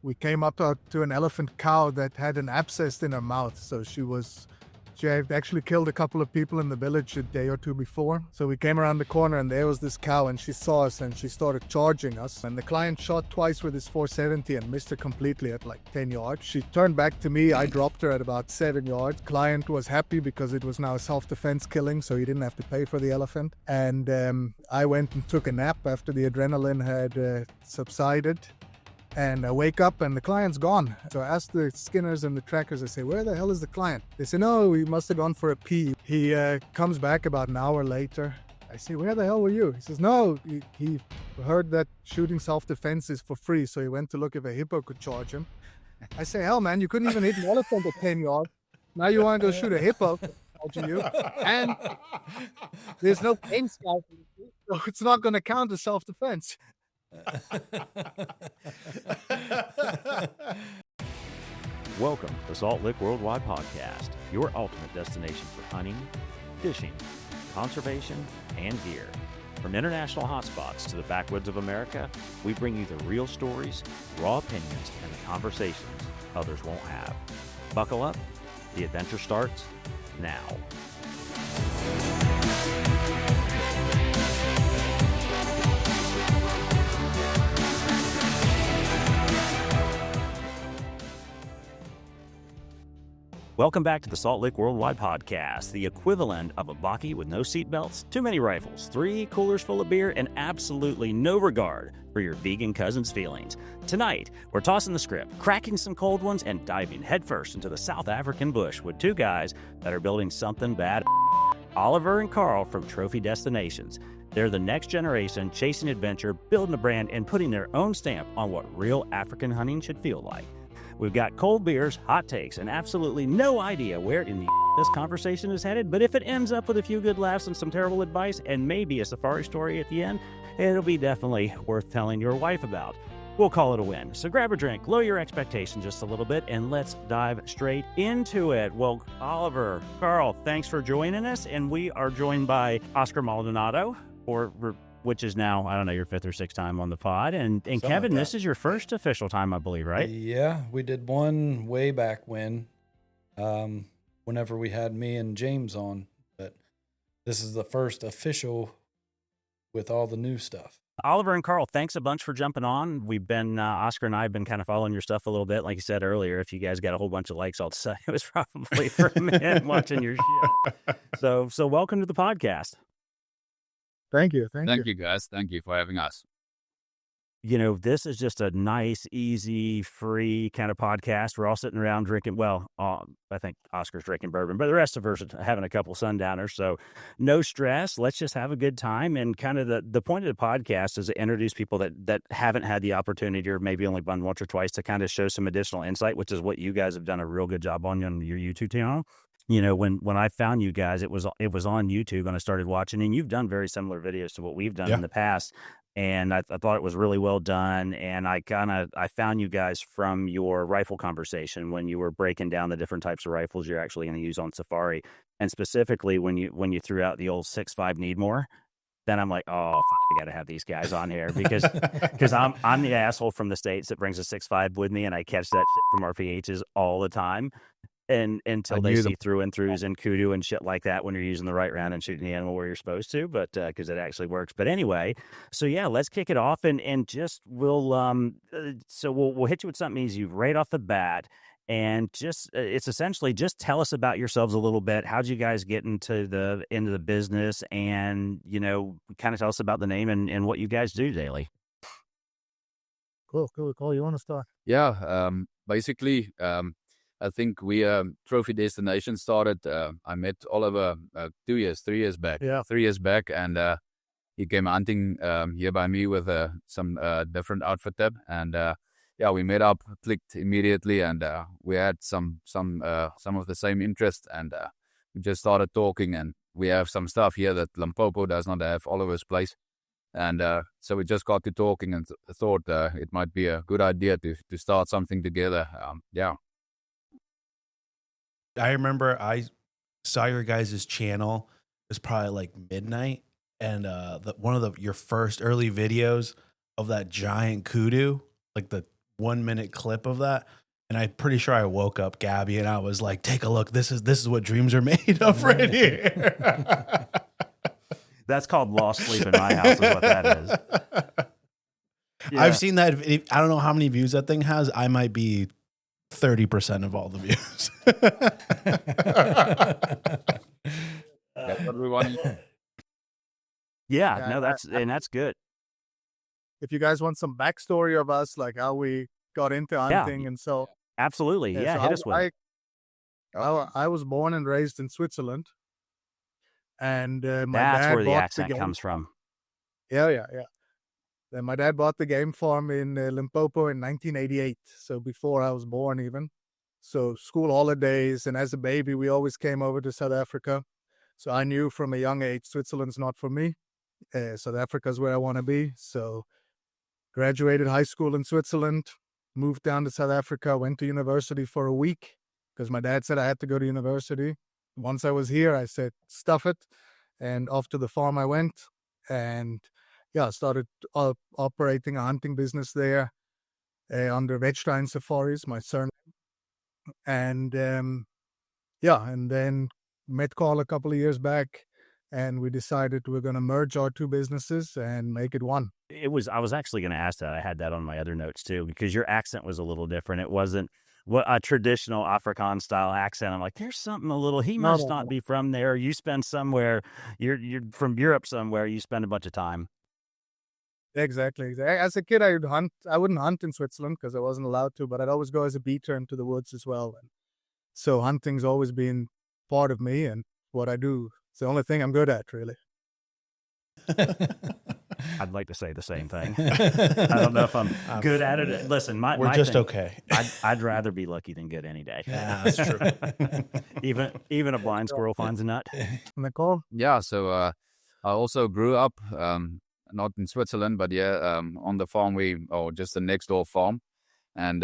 we came up to an elephant cow that had an abscess in her mouth. So she had actually killed a couple of people in the village a day or two before. So we came around the corner and there was this cow and she saw us and she started charging us. And the client shot twice with his 470 and missed her completely at like 10 yards. She turned back to me. I dropped her at about 7 yards. Client was happy because it was now a self-defense killing, so he didn't have to pay for the elephant. And I went and took a nap after the adrenaline had subsided. And I wake up and the client's gone. So I asked the skinners and the trackers, I say, where the hell is the client? They say, no, he must have gone for a pee. He comes back about an hour later. I say, where the hell were you? He says, no, he heard that shooting self-defense is for free. So he went to look if a hippo could charge him. I say, hell, man, you couldn't even hit an elephant at 10 yards. Now you want to go shoot a hippo charging you. And there's no pain scalp, so it's not going to count as self-defense. Welcome to the Salt Lick Worldwide Podcast, your ultimate destination for hunting, fishing, conservation, and gear. From international hotspots to the backwoods of America, we bring you the real stories, raw opinions, and the conversations others won't have. Buckle up, the adventure starts now. Welcome back to the Salt Lick Worldwide Podcast, the equivalent of a bakkie with no seatbelts, too many rifles, 3 coolers full of beer, and absolutely no regard for your vegan cousin's feelings. Tonight, we're tossing the script, cracking some cold ones, and diving headfirst into the South African bush with 2 guys that are building something bad. Oliver and Carl from Trophy Destinations. They're the next generation chasing adventure, building a brand, and putting their own stamp on what real African hunting should feel like. We've got cold beers, hot takes, and absolutely no idea where in the this conversation is headed, but if it ends up with a few good laughs and some terrible advice and maybe a safari story at the end, it'll be definitely worth telling your wife about. We'll call it a win. So grab a drink, lower your expectations just a little bit, and let's dive straight into it. Well, Oliver, Carl, thanks for joining us, and we are joined by Oscar Maldonado, which is now, I don't know, your 5th or 6th time on the pod. And Kevin, this is your first official time, I believe, right? Yeah, we did one way back whenever we had me and James on. But this is the first official with all the new stuff. Oliver and Carl, thanks a bunch for jumping on. We've been, Oscar and I have been kind of following your stuff a little bit. Like you said earlier, if you guys got a whole bunch of likes, I'll say it was probably from men watching your shit. So welcome to the podcast. Thank you. Thank you, guys. Thank you for having us. You know, this is just a nice, easy, free kind of podcast. We're all sitting around drinking. Well, I think Oscar's drinking bourbon, but the rest of us are having a couple sundowners. So no stress. Let's just have a good time. And kind of the point of the podcast is to introduce people that haven't had the opportunity or maybe only been once or twice to kind of show some additional insight, which is what you guys have done a real good job on your YouTube channel. You know, when I found you guys, it was on YouTube and I started watching, and you've done very similar videos to what we've done in the past. And I thought it was really well done. And I found you guys from your rifle conversation when you were breaking down the different types of rifles you're actually going to use on safari. And specifically when you threw out the old 6.5 Needmore, then I'm like, oh, I got to have these guys on here because I'm the asshole from the States that brings a 6.5 with me, and I catch that shit from RPHs all the time. And until they see through and throughs and kudu and shit like that when you're using the right round and shooting the animal where you're supposed to, but because it actually works. But anyway, so yeah, let's kick it off and just we'll hit you with something easy right off the bat, and just it's essentially just tell us about yourselves a little bit. How'd you guys get into the business, and kind of tell us about the name and what you guys do daily. Cool. Carl, you want to start? Yeah, basically. I think we Trophy Destination started. I met Oliver 3 years back. Yeah, 3 years back, and he came hunting here by me with some different outfitter, and we met up, clicked immediately, and we had some of the same interest, and we just started talking. And we have some stuff here that Limpopo does not have, Oliver's place, and so we just got to talking and thought it might be a good idea to start something together. I remember I saw your guys' channel. It was probably like midnight, and one of your first early videos of that giant kudu, like the 1-minute clip of that. And I'm pretty sure I woke up Gabby and I was like, take a look. This is what dreams are made of right here. That's called lost sleep in my house is what that is. Yeah. I've seen that. I don't know how many views that thing has. I might be 30% of all the views. That's what we want. Yeah, no, that's good. If you guys want some backstory of us, like how we got into hunting, and so absolutely, yeah, so hit us with it. I was born and raised in Switzerland, and my That's dad where the bought accent game. comes from. Yeah. Then my dad bought the game farm in Limpopo in 1988, so before I was born even. So school holidays, and as a baby, we always came over to South Africa. So I knew from a young age, Switzerland's not for me. South Africa's where I want to be. So graduated high school in Switzerland, moved down to South Africa, went to university for a week because my dad said I had to go to university. Once I was here, I said, stuff it. And off to the farm I went. And started operating a hunting business there under Wetstein Safaris, my surname. And and then met Carl a couple of years back, and we decided we're going to merge our two businesses and make it one. I was actually going to ask that. I had that on my other notes too, because your accent was a little different. It wasn't a traditional Afrikaans style accent. I'm like, there's something a little, he must not be from there. You spend somewhere, you're from Europe somewhere, you spend a bunch of time. Exactly. As a kid, I wouldn't hunt in Switzerland because I wasn't allowed to, but I'd always go as a beater into the woods as well. And so hunting's always been part of me and what I do. It's the only thing I'm good at, really. I'd like to say the same thing. I don't know if I'm good at it. Listen, we're just okay. I'd rather be lucky than good any day. Yeah, that's true. even a blind squirrel finds a nut. Nicole? Yeah, so I also grew up not in Switzerland, but on the farm just the next door farm, and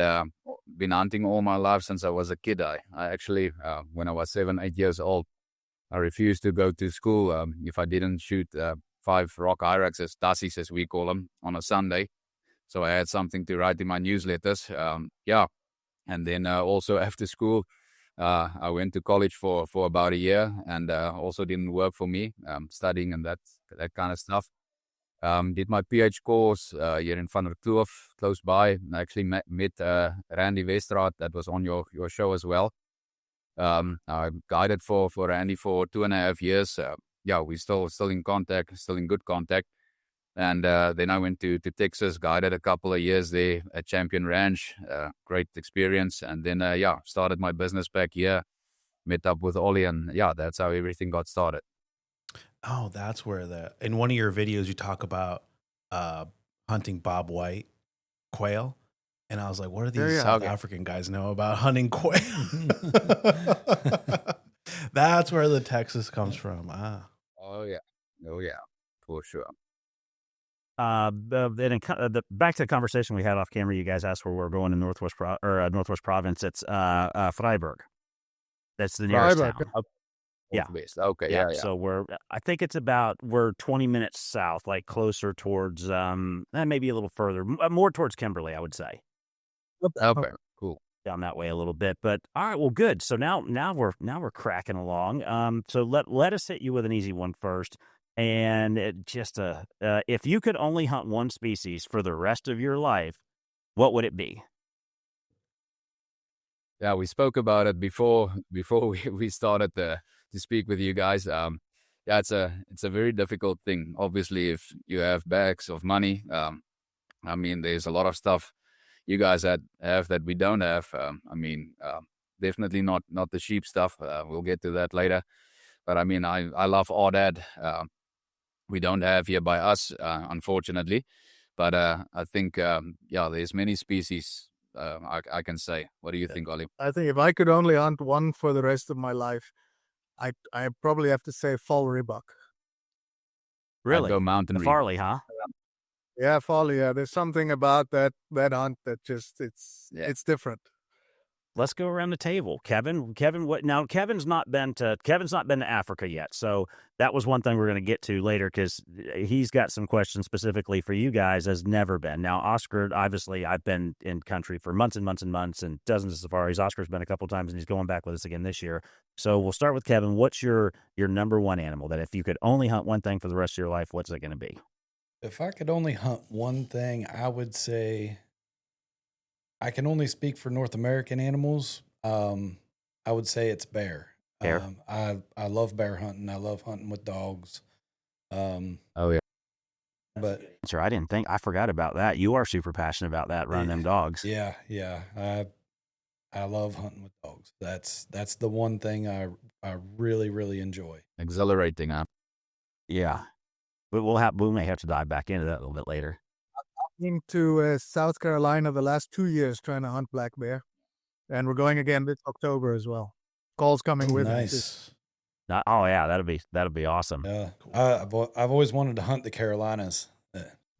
been hunting all my life since I was a kid. I actually, when I was 7-8 years old, I refused to go to school if I didn't shoot 5 rock hyraxes, dassies as we call them, on a Sunday. So I had something to write in my newsletters. And then also after school, I went to college for about a year, and also didn't work for me, studying and that kind of stuff. Did my PH course here in Van der Kloof, close by. I actually met Randy Westraat, that was on your show as well. I guided for Randy for 2.5 years. We're still in contact, still in good contact. And then I went to Texas, guided a couple of years there at Champion Ranch. Great experience. And then, started my business back here, met up with Ollie, and that's how everything got started. Oh, that's where in one of your videos you talk about hunting Bob White quail. And I was like, what do these South African guys know about hunting quail? That's where the Texas comes from. Oh yeah, for sure. Back to the conversation we had off camera. You guys asked where we're going in Northwest Province. It's Freiburg. That's the nearest town. Yeah. Okay. Yeah. So I think we're 20 minutes south, like closer towards, maybe a little further, more towards Kimberley, I would say. Okay. Cool. Down that way a little bit, but all right, well, good. So now we're cracking along. So let us hit you with an easy one first. And if you could only hunt one species for the rest of your life, what would it be? Yeah, we spoke about it before we started to speak with you guys. It's a very difficult thing. Obviously, if you have bags of money, there's a lot of stuff you guys have that we don't have. Definitely not the sheep stuff. We'll get to that later. But I love aoudad. We don't have here by us, unfortunately. But I think, there's many species I can say. What do you think, Ollie? I think if I could only hunt one for the rest of my life, I probably have to say fall ribbuck. Really? I'd go mountain Farley, huh? Yeah, Farley. Yeah, there's something about that hunt that just it's different. let's go around the table. Kevin, what now? Kevin's not been to Africa yet, so that was one thing we're going to get to later because he's got some questions specifically for you guys. Has never been. Now, Oscar, obviously, I've been in country for months and months and months and dozens of safaris. Oscar's been a couple times and he's going back with us again this year. So we'll start with Kevin. What's your number one animal that if you could only hunt one thing for the rest of your life, what's it going to be? If I could only hunt one thing, I would say I can only speak for North American animals. I would say it's bear. Bear. I love bear hunting. I love hunting with dogs. Oh yeah. But Sure, I forgot about that. You are super passionate about that, running them dogs. yeah. I love hunting with dogs. That's the one thing I really, really enjoy. Exhilarating, huh? Yeah. But we may have to dive back into that a little bit later. Been to South Carolina the last 2 years trying to hunt black bear, and we're going again this October as well. Call's coming with it. Nice. Oh yeah, that'll be awesome. Yeah, I've always wanted to hunt the Carolinas.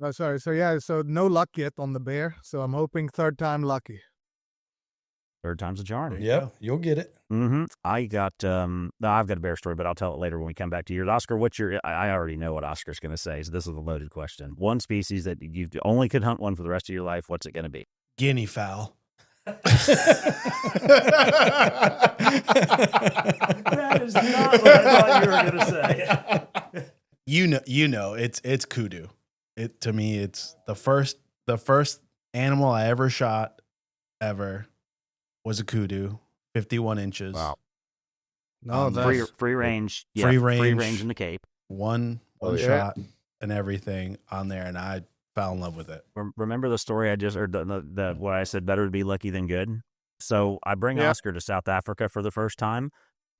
Oh, sorry. So no luck yet on the bear. So I'm hoping third time lucky. Third time's a charm. Yep, you'll get it. Mm-hmm. I've got a bear story, but I'll tell it later when we come back to yours. Oscar, I already know what Oscar's going to say, so this is a loaded question. One species that you only could hunt one for the rest of your life, what's it going to be? Guinea fowl. That is not what I thought you were going to say. You know, it's kudu. To me, it's the first animal I ever shot ever was a kudu, 51 inches. Wow. No, free range. Yeah, free free range. range in the Cape. One shot and everything on there, and I fell in love with it. Remember the story I just, or the what I said, better to be lucky than good? So I bring Oscar to South Africa for the first time,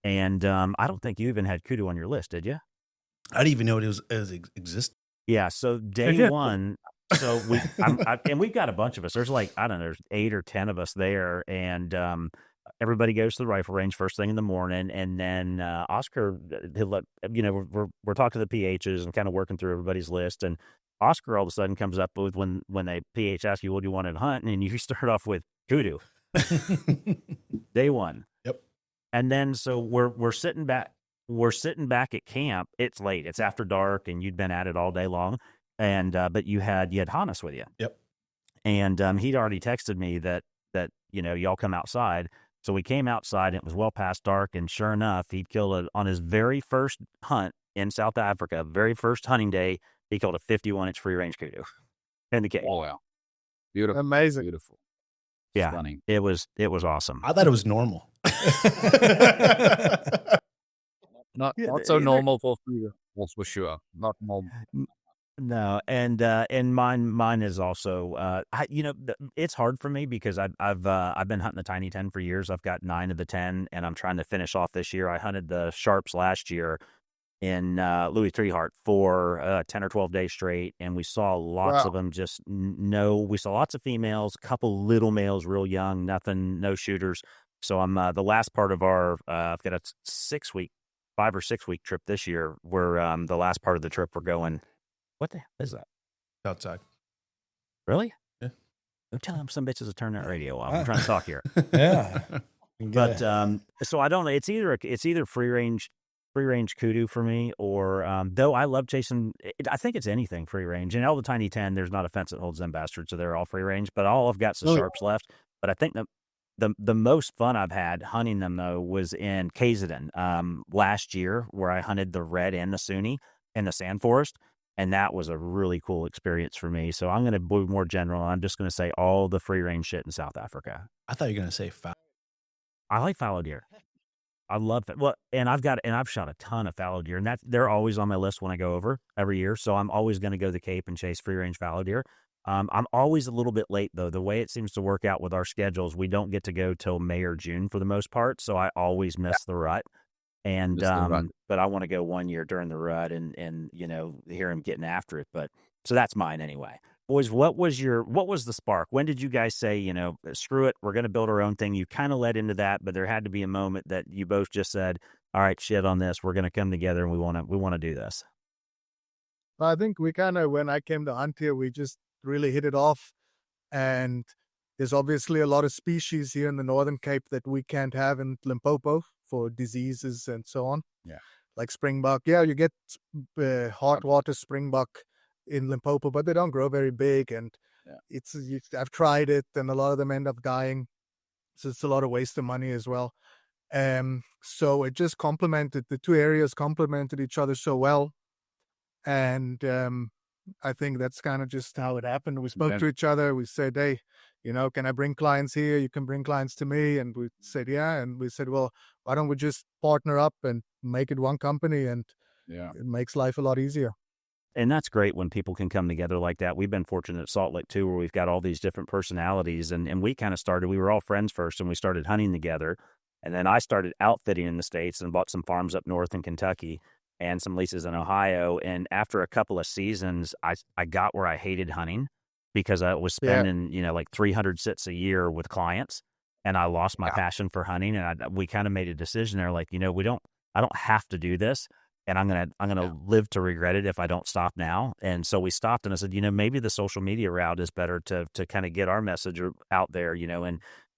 and I don't think you even had kudu on your list, did you? I didn't even know it existed. Yeah, so day one, so and we've got a bunch of us. There's like, I don't know, there's 8 or 10 of us there, and everybody goes to the rifle range first thing in the morning, and then Oscar, we're talking to the PHs and kind of working through everybody's list, and Oscar all of a sudden comes up with when they PH ask you what do you want to hunt, and you start off with kudu. Day one. Yep. And then so we're sitting back at camp. It's late. It's after dark, and you'd been at it all day long. And but you had Hannes with you. Yep. And he'd already texted me that y'all come outside. So we came outside, and it was well past dark. And sure enough, he'd killed on his very first hunt in South Africa, very first hunting day. He killed a 51-inch free range kudu in the Cape. Oh wow, beautiful, amazing, beautiful. Yeah, stunning. It was awesome. I thought it was normal. Not so normal for free, for sure. Not normal. No, and mine is also it's hard for me because I've been hunting the tiny 10 for years. I've got 9 of the 10, and I'm trying to finish off this year. I hunted the sharps last year in Louis Treehart for 10 or 12 days straight, and we saw lots of them. We saw lots of females, a couple little males, real young, no shooters. So I'm the last part of our I've got a 5 or 6 week trip this year. We're the last part of the trip we're going. What the hell is that? Outside. Really? Yeah. Don't tell them some bitches to turn that radio off. I'm trying to talk here. Yeah. But so I don't know. It's either free range kudu for me, or though I love chasing. I think it's anything free range. And all the tiny 10, there's not a fence that holds them bastards, so they're all free range. But all I've got is sharps left. But I think the most fun I've had hunting them though was in KZN last year, where I hunted the red and the Sunni in the sand forest. And that was a really cool experience for me. So I'm going to be more general. I'm just going to say all the free range shit in South Africa. I thought you were going to say fowl. I like fallow deer. I love it. Well, and I've shot a ton of fallow deer, and they're always on my list when I go over every year. So I'm always going to go to the Cape and chase free range fallow deer. I'm always a little bit late though. The way it seems to work out with our schedules, we don't get to go till May or June for the most part. So I always miss the rut. And but I want to go one year during the rut and hear him getting after it. But so that's mine anyway. Boys, what was the spark? When did you guys say, screw it, we're going to build our own thing? You kind of led into that, but there had to be a moment that you both just said, all right, shit on this. We're going to come together and we want to do this. I think we kind of, when I came to hunt here, we just really hit it off, and There's obviously a lot of species here in the Northern Cape that we can't have in Limpopo for diseases and so on. Yeah. Like springbuck. Yeah, you get hot water springbuck in Limpopo, but they don't grow very big. And I've tried it, and a lot of them end up dying. So it's a lot of waste of money as well. So it just the two areas complemented each other so well. And I think that's kind of just how it happened. We spoke to each other. We said, hey, can I bring clients here? You can bring clients to me. And we said, yeah. And we said, well, why don't we just partner up and make it one company? And it makes life a lot easier. And that's great when people can come together like that. We've been fortunate at Salt Lake too, where we've got all these different personalities. And we kind of we were all friends first, and we started hunting together. And then I started outfitting in the States and bought some farms up north in Kentucky and some leases in Ohio. And after a couple of seasons, I got where I hated hunting because I was spending, like 300 sits a year with clients, and I lost my passion for hunting. And we kind of made a decision there, like, I don't have to do this. And I'm gonna live to regret it if I don't stop now. And so we stopped, and I said, maybe the social media route is better to kind of get our message out there,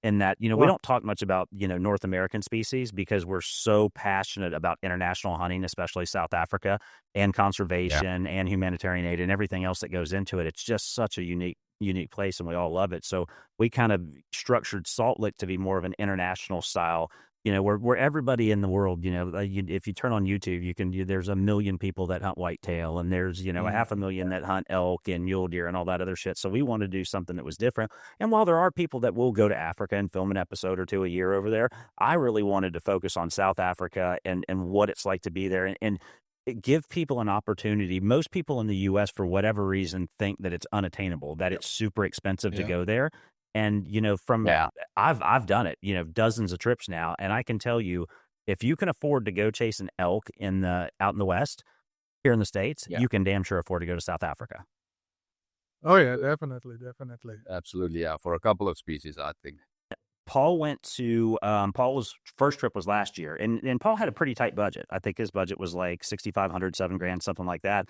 and that, we don't talk much about, North American species because we're so passionate about international hunting, especially South Africa, and conservation and humanitarian aid and everything else that goes into it. It's just such a unique place, and we all love it. So we kind of structured Salt Lick to be more of an international style, where everybody in the world, if you turn on YouTube, there's 1 million people that hunt whitetail, and there's, 500,000 that hunt elk and mule deer and all that other shit. So we wanted to do something that was different. And while there are people that will go to Africa and film an episode or two a year over there, I really wanted to focus on South Africa and what it's like to be there and give people an opportunity. Most people in the U.S., for whatever reason, think that it's unattainable, that it's super expensive to go there. And, I've done it, dozens of trips now. And I can tell you, if you can afford to go chase an elk out in the West, here in the States, you can damn sure afford to go to South Africa. Oh, yeah, definitely. Absolutely, yeah. For a couple of species, I think. Paul went to, Paul's first trip was last year, and Paul had a pretty tight budget. I think his budget was like $6,500, $7,000, something like that.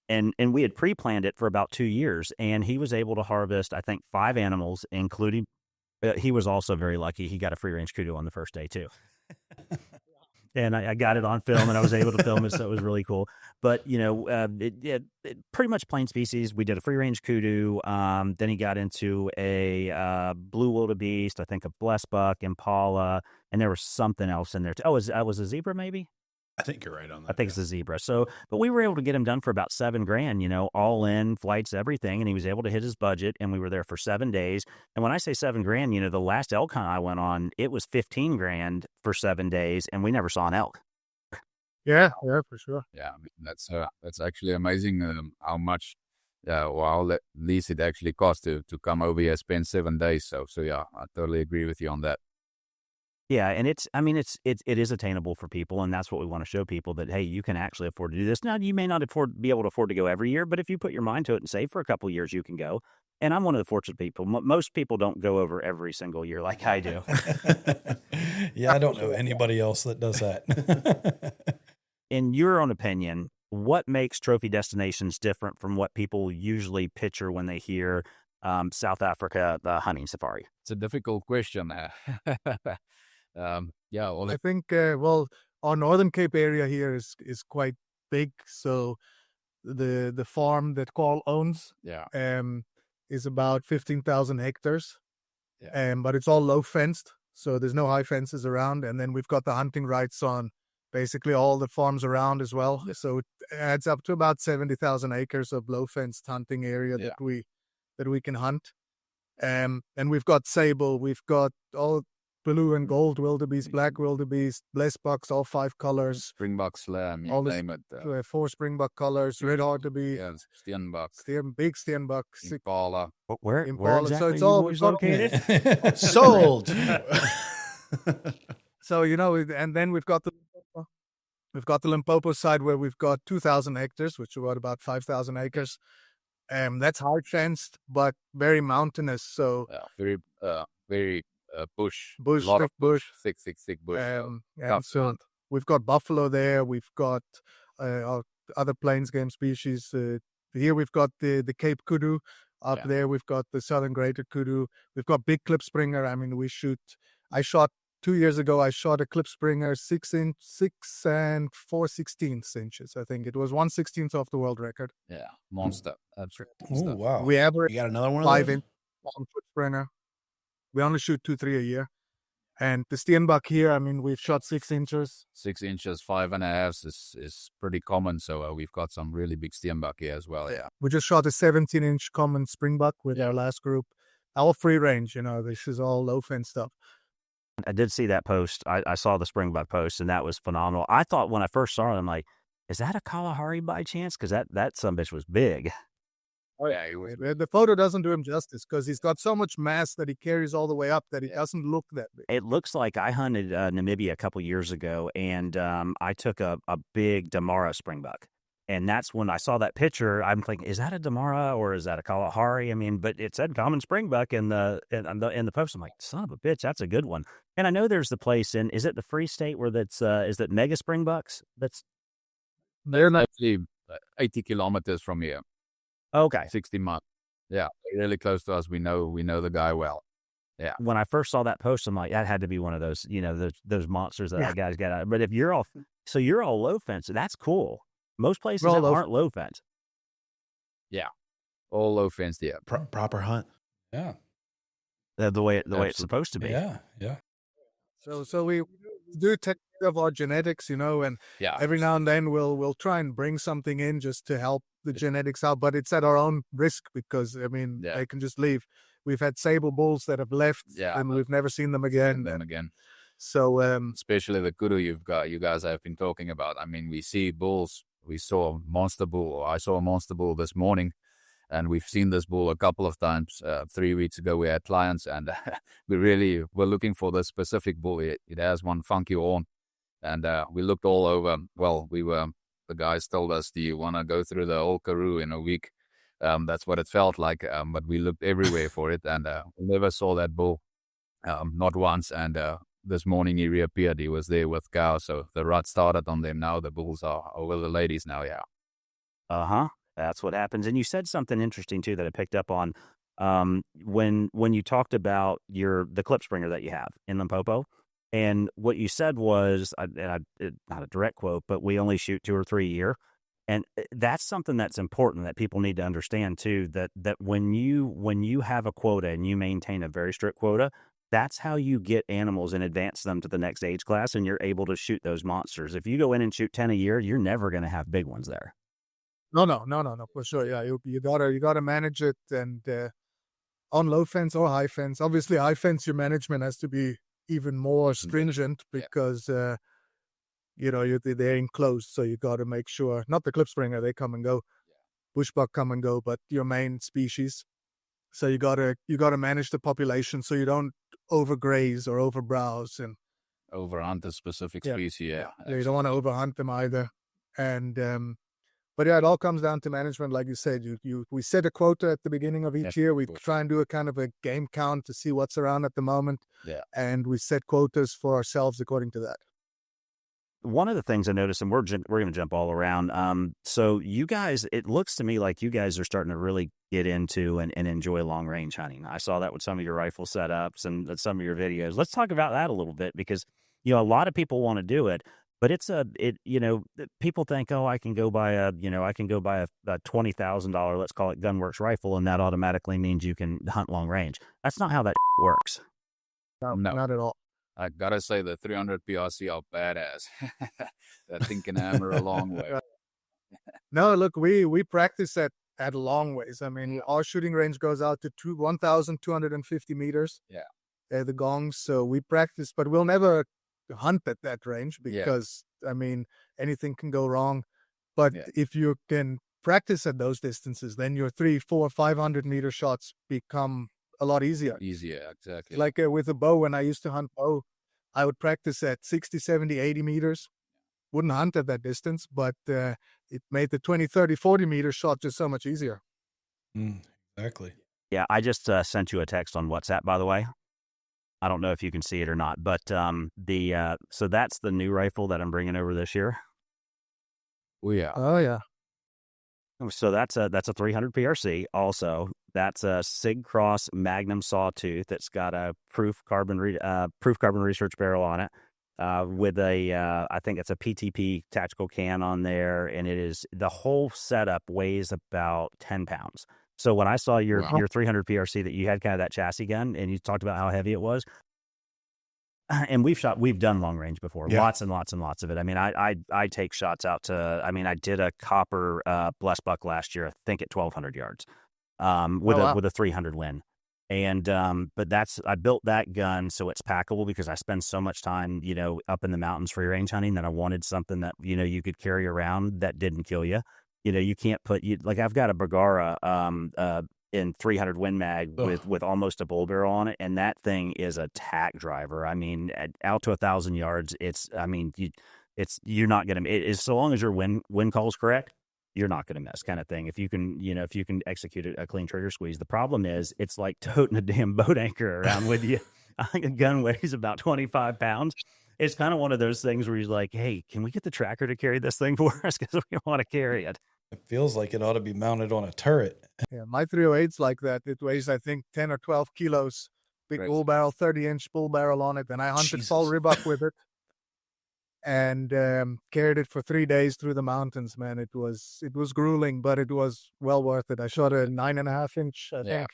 And we had pre-planned it for about 2 years, and he was able to harvest, I think, 5 animals, including, he was also very lucky. He got a free-range kudu on the first day, too. And I got it on film, and I was able to film it, so it was really cool. But, it pretty much plain species. We did a free-range kudu. Then he got into a blue wildebeest, I think a blessed buck, impala, and there was something else in there. Oh, was a zebra maybe? I think you're right on that. I think it's a zebra. So, but we were able to get him done for about $7,000, all in, flights, everything. And he was able to hit his budget, and we were there for 7 days. And when I say $7,000, the last elk hunt I went on, it was $15,000 for 7 days, and we never saw an elk. Yeah, for sure. Yeah, that's actually amazing how much, well, at least it actually cost to come over here, spend 7 days. So yeah, I totally agree with you on that. Yeah, and it is attainable for people, and that's what we want to show people, that, hey, you can actually afford to do this. Now, you may not be able to afford to go every year, but if you put your mind to it and save for a couple of years, you can go. And I'm one of the fortunate people. Most people don't go over every single year like I do. Yeah, I don't know anybody else that does that. In your own opinion, what makes trophy destinations different from what people usually picture when they hear South Africa, the hunting safari? It's a difficult question. I think, our Northern Cape area here is quite big. So the farm that Carl owns is about 15,000 hectares. But it's all low fenced. So there's no high fences around. And then we've got the hunting rights on basically all the farms around as well. So it adds up to about 70,000 acres of low fenced hunting area that we can hunt. And we've got sable, we've got all blue and gold wildebeest, black wildebeest, blessed bucks, all 5 colors. Springbok slam, all name it. 4 springbok colors, red hartebeest, steenbok, big steenbok, impala. Where impala. exactly So it's all located? Sold. So, and then we've got the Limpopo side where we've got 2,000 hectares, which are about 5,000 acres. That's hard fenced, but very mountainous. So very bush, thick bush, thick bush. And so we've got buffalo there. We've got other plains game species. Here we've got the Cape kudu, Up there, we've got the southern greater kudu. We've got big clip springer. I mean, I shot 2 years ago. I shot a clip springer 6 and 4/16 inches. I think it was 1/16 off the world record. Yeah, monster. Absolute Oh, monster. wow. We average You got another one of 5-inch those? long clip springer. We only shoot 2-3 a year. And the steenbuck here, I mean, we've shot 6 inches. 6 inches, 5.5 is pretty common. So we've got some really big steenbuck here as well. Yeah. We just shot a 17-inch common springbuck with our last group. All free range, this is all low fence stuff. I did see that post. I saw the springbuck post, and that was phenomenal. I thought when I first saw it, I'm like, is that a Kalahari by chance? Because that sumbitch was big. Oh, yeah. The photo doesn't do him justice because he's got so much mass that he carries all the way up that he doesn't look that big. It looks like I hunted Namibia a couple years ago, and I took a big Damara springbuck. And that's when I saw that picture. I'm thinking, is that a Damara or is that a Kalahari? I mean, but it said common springbuck in the post. I'm like, son of a bitch, that's a good one. And I know there's the place is it the Free State where is that Mega Springbucks? They're not Actually 80 kilometers from here. Okay. 60 miles. Yeah, really close to us. We know the guy well. Yeah. When I first saw that post, I'm like, that had to be one of those, those monsters that guy's got out. But if you're all low fence, that's cool. Most places aren't low fence. Yeah. All low fence, yeah. Proper hunt. Yeah. The way it's supposed to be. Yeah. Yeah. So we do take care of our genetics, and every now and then we'll try and bring something in just to help the genetics out, but it's at our own risk because they can just leave. We've had sable bulls that have left, and we've never seen them again. So especially the kudu you guys have been talking about. I mean, we see bulls. We saw a monster bull, or I saw a monster bull this morning, and we've seen this bull a couple of times. 3 weeks ago, we had clients, and we really were looking for this specific bull. It has one funky horn, and we looked all over. Well, the guys told us, do you want to go through the whole Karoo in a week? That's what it felt like, but we looked everywhere for it, and we never saw that bull, not once, and this morning he reappeared. He was there with cows, so the rut started on them. Now the bulls are over the ladies now, yeah. Uh-huh. That's what happens. And you said something interesting, too, that I picked up on when you talked about the clip springer that you have in Limpopo. And what you said was, not a direct quote, but we only shoot 2 or 3 a year. And that's something that's important that people need to understand, too, that when you have a quota and you maintain a very strict quota, that's how you get animals and advance them to the next age class, and you're able to shoot those monsters. If you go in and shoot 10 a year, you're never going to have big ones there. No, for sure. Yeah, you gotta manage it, and on low fence or high fence. Obviously, high fence, your management has to be even more stringent because they're enclosed, so you got to make sure. Not the clip springer, they come and go. Bushbuck come and go, but your main species. So you gotta manage the population so you don't overgraze or overbrowse and overhunt a specific species. Yeah, you don't want to overhunt them either. And but it all comes down to management, like you said. We set a quota at the beginning of each year. We try and do a kind of a game count to see what's around at the moment. Yeah, and we set quotas for ourselves according to that. One of the things I noticed, and we're going to jump all around. So you guys, it looks to me like you guys are starting to really get into and enjoy long range hunting. I saw that with some of your rifle setups and some of your videos. Let's talk about that a little bit because, a lot of people want to do it, but people think, oh, I can go buy a $20,000, let's call it Gunworks rifle, and that automatically means you can hunt long range. That's not how that works. No, not at all. I gotta say the 300 PRC are badass. That thing can hammer a long way. No, look, we practice at long ways. I mean, our shooting range goes out to 1,250 meters. Yeah. The gongs. So we practice, but we'll never hunt at that range because, I mean, anything can go wrong. But if you can practice at those distances, then your 300, 400, 500 meter shots become a lot easier. Easier, exactly. Like with a bow, when I used to hunt bow, I would practice at 60, 70, 80 meters. Wouldn't hunt at that distance, but it made the 20, 30, 40 meter shot just so much easier. Exactly. Yeah, I just sent you a text on WhatsApp, by the way. I don't know if you can see it or not, but so that's the new rifle that I'm bringing over this year. Oh, yeah. Oh, yeah. So that's a 300 PRC also. That's a Sig Cross Magnum Sawtooth. It's got a proof carbon research barrel on it, with I think it's a PTP tactical can on there, and the whole setup weighs about 10 pounds. So when I saw your 300 PRC that you had kind of that chassis gun, and you talked about how heavy it was, and we've done long range before, lots and lots and lots of it. I mean, I take shots out to, I mean, I did a copper blessed buck last year, I think at 1,200 yards, with a 300 Win. And but I built that gun so it's packable, because I spend so much time, up in the mountains free range hunting, that I wanted something that, you could carry around that didn't kill you. You can't like, I've got a Bergara in 300 Win Mag with almost a bull barrel on it, and that thing is a tack driver. I mean, out to 1,000 yards, you're not gonna, so long as your wind call is correct, you're not gonna miss, kind of thing. If you can execute a clean trigger squeeze. The problem is, it's like toting a damn boat anchor around with you. I think a gun weighs about 25 pounds. It's kind of one of those things where you're like, hey, can we get the tracker to carry this thing for us, because we want to carry it. It feels like it ought to be mounted on a turret. Yeah, my 308's like that. It weighs, I think, 10 or 12 kilos. Big bull barrel, 30-inch bull barrel on it. And I hunted fall ribbuck with it, and carried it for 3 days through the mountains, man. It was grueling, but it was well worth it. I shot a 9.5-inch, I think,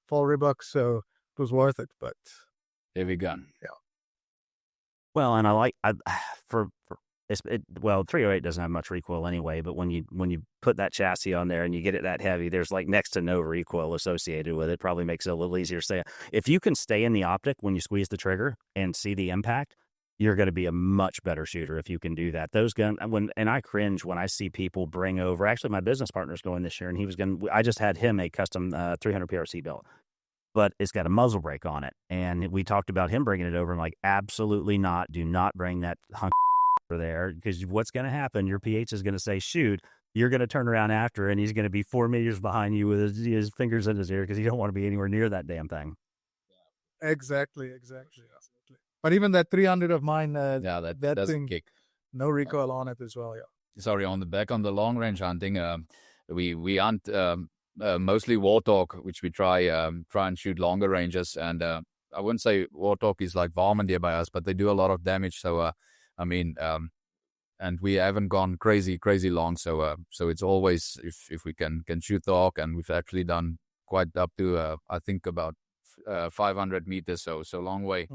fall ribbuck, so it was worth it. But heavy gun. Yeah. Well, and for 308 doesn't have much recoil anyway, but when you put that chassis on there and you get it that heavy, there's like next to no recoil associated with it. Probably makes it a little easier to stay. If you can stay in the optic when you squeeze the trigger and see the impact, you're going to be a much better shooter if you can do that. Those guns, and I cringe when I see people bring over, actually my business partner's going this year, and I just had him a custom 300 PRC built, but it's got a muzzle brake on it. And we talked about him bringing it over. I'm like, absolutely not. Do not bring that hunk there, because what's going to happen, your PH is going to say shoot, you're going to turn around after, and he's going to be 4 meters behind you with his fingers in his ear, because you don't want to be anywhere near that damn thing. Exactly. But even that 300 of mine, that thing, kick. No recoil on it as well. Sorry, on the long range hunting, we hunt mostly warthog, which we try and shoot longer ranges, and I wouldn't say warthog is like varmint deer by us, but they do a lot of damage. So and we haven't gone crazy long. So it's always, if we can shoot the hawk, and we've actually done quite up to I think about 500 meters. So long way.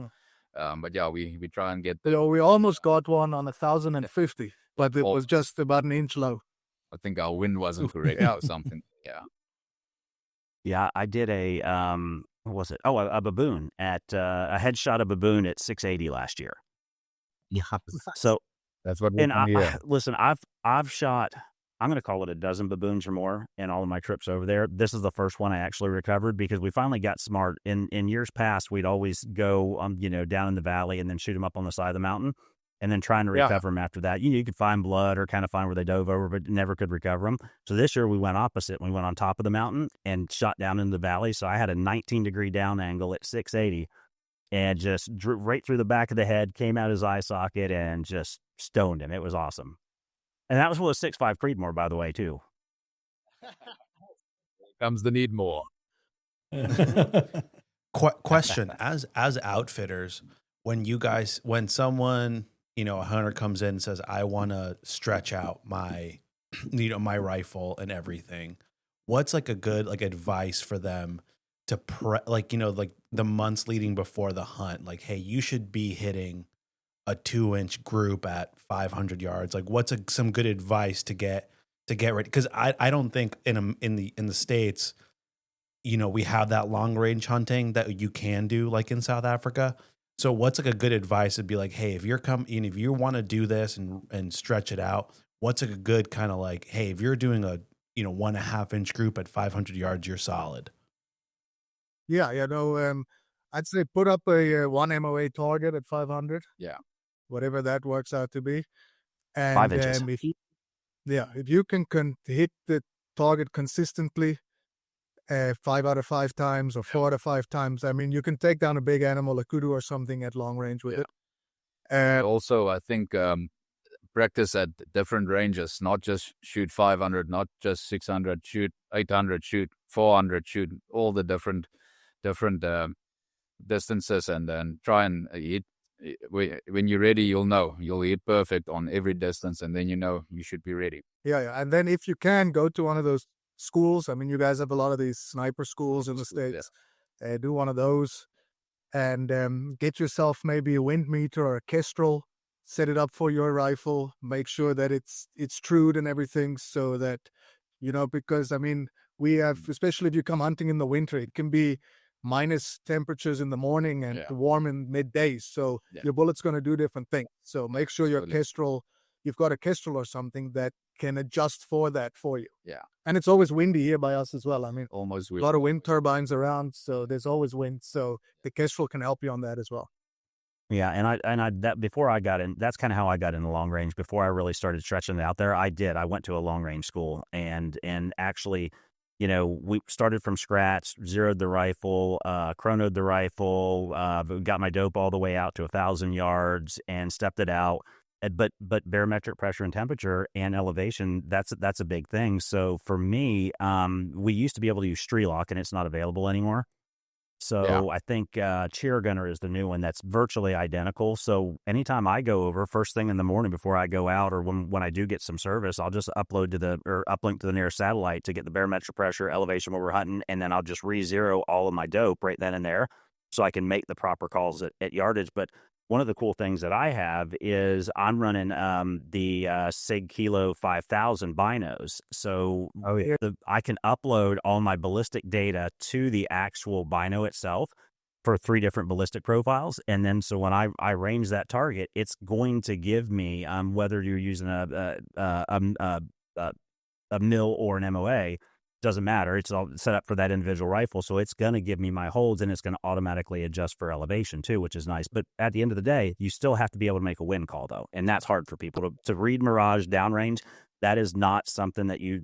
But yeah, we try and get. We almost got one on 1,050, but it was just about an inch low. I think our wind wasn't correct or something. Yeah. Yeah, I did a what was it? Oh, a baboon a headshot of baboon at 680 last year. Yeah. So that's what. And listen, I've shot, I'm going to call it a dozen baboons or more in all of my trips over there. This is the first one I actually recovered, because we finally got smart. In years past, we'd always go, down in the valley and then shoot them up on the side of the mountain, and then trying to recover them after that. You could find blood or kind of find where they dove over, but never could recover them. So this year we went opposite. We went on top of the mountain and shot down in the valley. So I had a 19-degree down angle at 680, and just drew right through the back of the head, came out his eye socket, and just stoned him. It was awesome. And that was with a 6.5 Creedmoor, by the way, too. Comes the need more. Question: as outfitters, when someone, a hunter comes in and says, I want to stretch out my, my rifle and everything, what's like a good advice for them to like the months leading before the hunt? Like, hey, you should be hitting a 2-inch group at 500 yards. Like, what's some good advice to get ready? Because I don't think in the States, we have that long range hunting that you can do like in South Africa. So what's like a good advice to be like, hey, if you want to do this and stretch it out, what's a good kind of like, hey, if you're doing a 1.5-inch group at 500 yards, you're solid. Yeah, I'd say put up a 1 MOA target at 500. Yeah. Whatever that works out to be. And 5 inches. If you can hit the target consistently 5 out of 5 times or 4 out of 5 times, I mean, you can take down a big animal, a kudu or something, at long range with it. Also, I think practice at different ranges, not just shoot 500, not just 600, shoot 800, shoot 400, shoot all the different distances, and then try and hit. When you're ready, you'll hit perfect on every distance, and then you should be ready. Yeah. And then if you can, go to one of those schools. I mean, you guys have a lot of these sniper schools in the States. Do one of those and get yourself maybe a wind meter or a kestrel, set it up for your rifle, make sure that it's trued and everything, so that, because I mean, we have, especially if you come hunting in the winter, it can be minus temperatures in the morning and warm in midday. So your bullet's going to do different things. So make sure you've got a kestrel or something that can adjust for that for you. Yeah. And it's always windy here by us as well. I mean, Almost a lot of wind turbines around, so there's always wind. So the kestrel can help you on that as well. Yeah, and I that before I got in, that's kind of how I got into long range. Before I really started stretching it out there, I went to a long range school and actually, we started from scratch, zeroed the rifle, chronoed the rifle, got my dope all the way out to 1,000 yards and stepped it out. But barometric pressure and temperature and elevation, that's a big thing. So for me, we used to be able to use Strelok, and it's not available anymore. So I think Cheer Gunner is the new one that's virtually identical. So anytime I go over, first thing in the morning before I go out, or when I do get some service, I'll just uplink to the nearest satellite to get the barometric pressure, elevation where we're hunting, and then I'll just re-zero all of my dope right then and there, so I can make the proper calls at yardage. But one of the cool things that I have is I'm running the Sig Kilo 5000 binos. So I can upload all my ballistic data to the actual bino itself for 3 different ballistic profiles. And then so when I range that target, it's going to give me, whether you're using a mill or an MOA, doesn't matter. It's all set up for that individual rifle. So it's going to give me my holds, and it's going to automatically adjust for elevation too, which is nice. But at the end of the day, you still have to be able to make a wind call though. And that's hard for people to read Mirage downrange. That is not something that you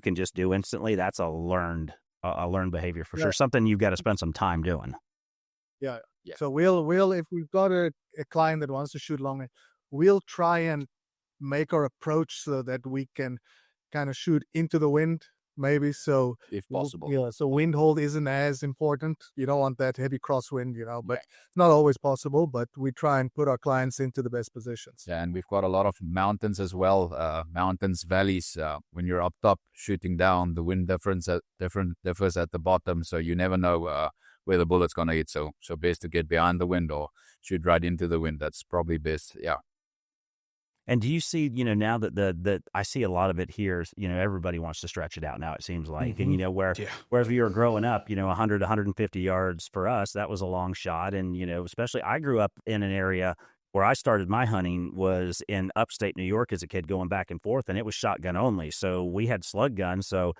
can just do instantly. That's a learned behavior for sure. Something you've got to spend some time doing. Yeah. So we'll if we've got a client that wants to shoot long range, we'll try and make our approach so that we can kind of shoot into the wind. Maybe so, if possible. Yeah, so wind hold isn't as important. You don't want that heavy crosswind, but it's not always possible. But we try and put our clients into the best positions. Yeah, and we've got a lot of mountains as well. Mountains, valleys. When you're up top shooting down, the wind differs at the bottom, so you never know where the bullet's gonna hit. So best to get behind the wind or shoot right into the wind. That's probably best. Yeah. And do you see, now that I see a lot of it here, everybody wants to stretch it out now, it seems like. Mm-hmm. And, whereas we were growing up, 100, 150 yards for us, that was a long shot. And, especially I grew up in an area where I started my hunting was in upstate New York as a kid, going back and forth, and it was shotgun only. So we had slug guns. So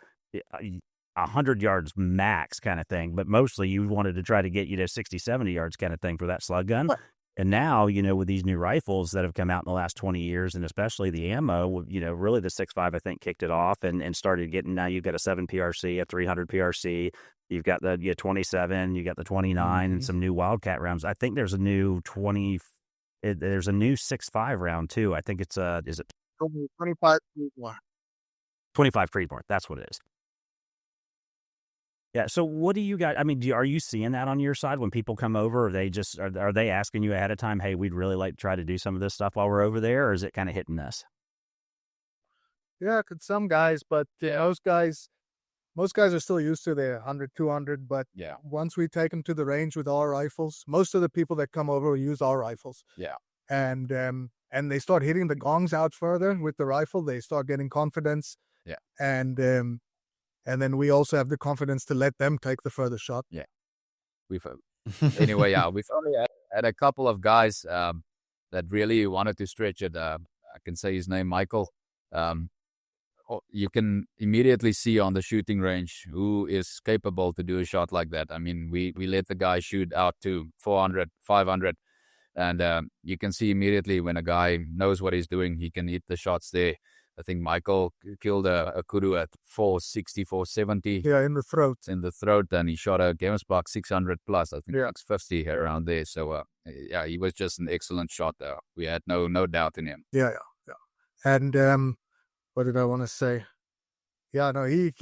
100 yards max kind of thing, but mostly you wanted to try to get, 60, 70 yards kind of thing for that slug gun. And now, with these new rifles that have come out in the last 20 years, and especially the ammo, really the 6.5, I think, kicked it off and started getting, now you've got a 7 PRC, a 300 PRC, you've got the 27, you got the 29, and some new Wildcat rounds. I think there's a new 6.5 round too. I think it's, is it 25 Creedmoor. 25 Creedmoor, that's what it is. Yeah. So what do you guys, are you seeing that on your side when people come over? Are they are they asking you ahead of time, hey, we'd really like to try to do some of this stuff while we're over there? Or is it kind of hit and miss? Yeah, some guys, but most guys are still used to their 100, 200. But once we take them to the range with our rifles, most of the people that come over use our rifles. Yeah. And they start hitting the gongs out further with the rifle. They start getting confidence. Yeah. And then we also have the confidence to let them take the further shot. Yeah. We've only had a couple of guys that really wanted to stretch it. I can say his name, Michael. You can immediately see on the shooting range who is capable to do a shot like that. We let the guy shoot out to 400, 500, and you can see immediately when a guy knows what he's doing, he can hit the shots there. I think Michael killed a kudu at 460, 470. Yeah, in the throat. And he shot a Gamesbach 600 plus, I think 650 around there. So, he was just an excellent shot there. We had no doubt in him. Yeah. And what did I want to say? Yeah, no, he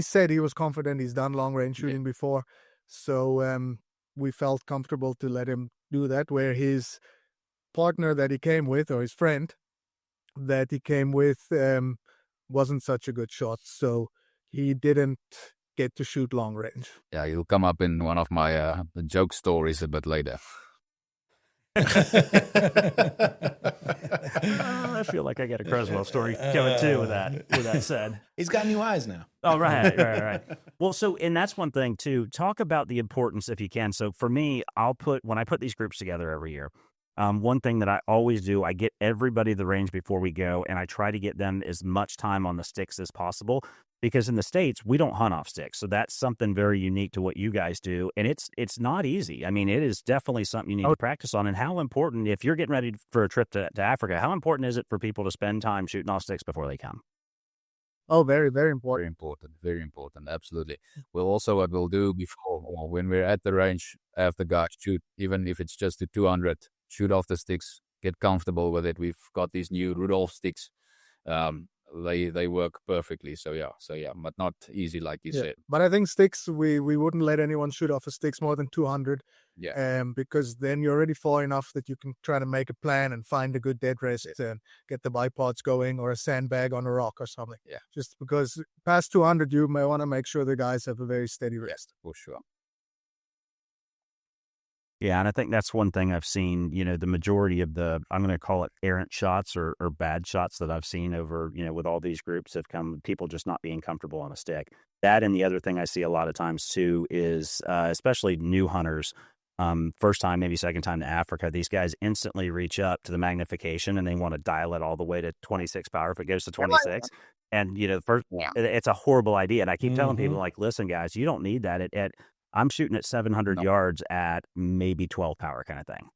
said he was confident. He's done long range shooting before, so we felt comfortable to let him do that. Where his partner that he came with, or his friend that he came with, wasn't such a good shot, so he didn't get to shoot long range. Yeah, you'll come up in one of my joke stories a bit later. I feel like I got a Creswell story coming too with that said. He's got new eyes now. Oh, right. Well, so, and that's one thing too. Talk about the importance if you can. So for me, when I put these groups together every year, one thing that I always do, I get everybody to the range before we go, and I try to get them as much time on the sticks as possible. Because in the States, we don't hunt off sticks. So that's something very unique to what you guys do. And it's not easy. I mean, it is definitely something you need to practice on. And how important, if you're getting ready for a trip to Africa, how important is it for people to spend time shooting off sticks before they come? Oh, very, very important. Very important. Absolutely. We'll also, what we'll do before, or when we're at the range, have the guys shoot, even if it's just to 200, shoot off the sticks, get comfortable with it. We've got these new Rudolph sticks. They work perfectly. So yeah, but not easy like you said. But I think sticks, we wouldn't let anyone shoot off a sticks more than 200. Yeah. Because then you're already far enough that you can try to make a plan and find a good dead rest and get the bipods going, or a sandbag on a rock or something. Yeah. Just because past 200, you may want to make sure the guys have a very steady rest. For sure. Yeah, and I think that's one thing I've seen, the majority of I'm going to call it errant shots or bad shots that I've seen over, with all these groups have come people just not being comfortable on a stick. That, and the other thing I see a lot of times too is, especially new hunters, first time, maybe second time to Africa, these guys instantly reach up to the Magnification and they want to dial it all the way to 26 power if it goes to 26. And, it's a horrible idea. And I keep telling people, like, listen, guys, you don't need that. I'm shooting at 700 yards at maybe 12 power kind of thing.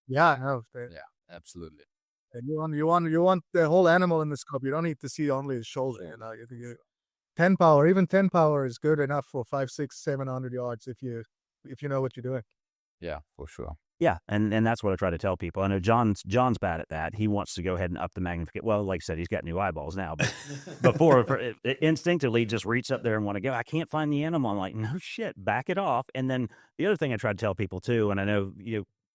Yeah, no. Yeah, absolutely. And you want the whole animal in the scope. You don't need to see only his shoulder. 10 power, even 10 power is good enough for 500, 600, 700 yards if you know what you're doing. Yeah, for sure. Yeah, and that's what I try to tell people. I know John's bad at that. He wants to go ahead and up the magnification. Well, like I said, he's got new eyeballs now, but before instinctively just reach up there and want to go. I can't find the animal. I'm like, no shit, back it off. And then the other thing I try to tell people too, and I know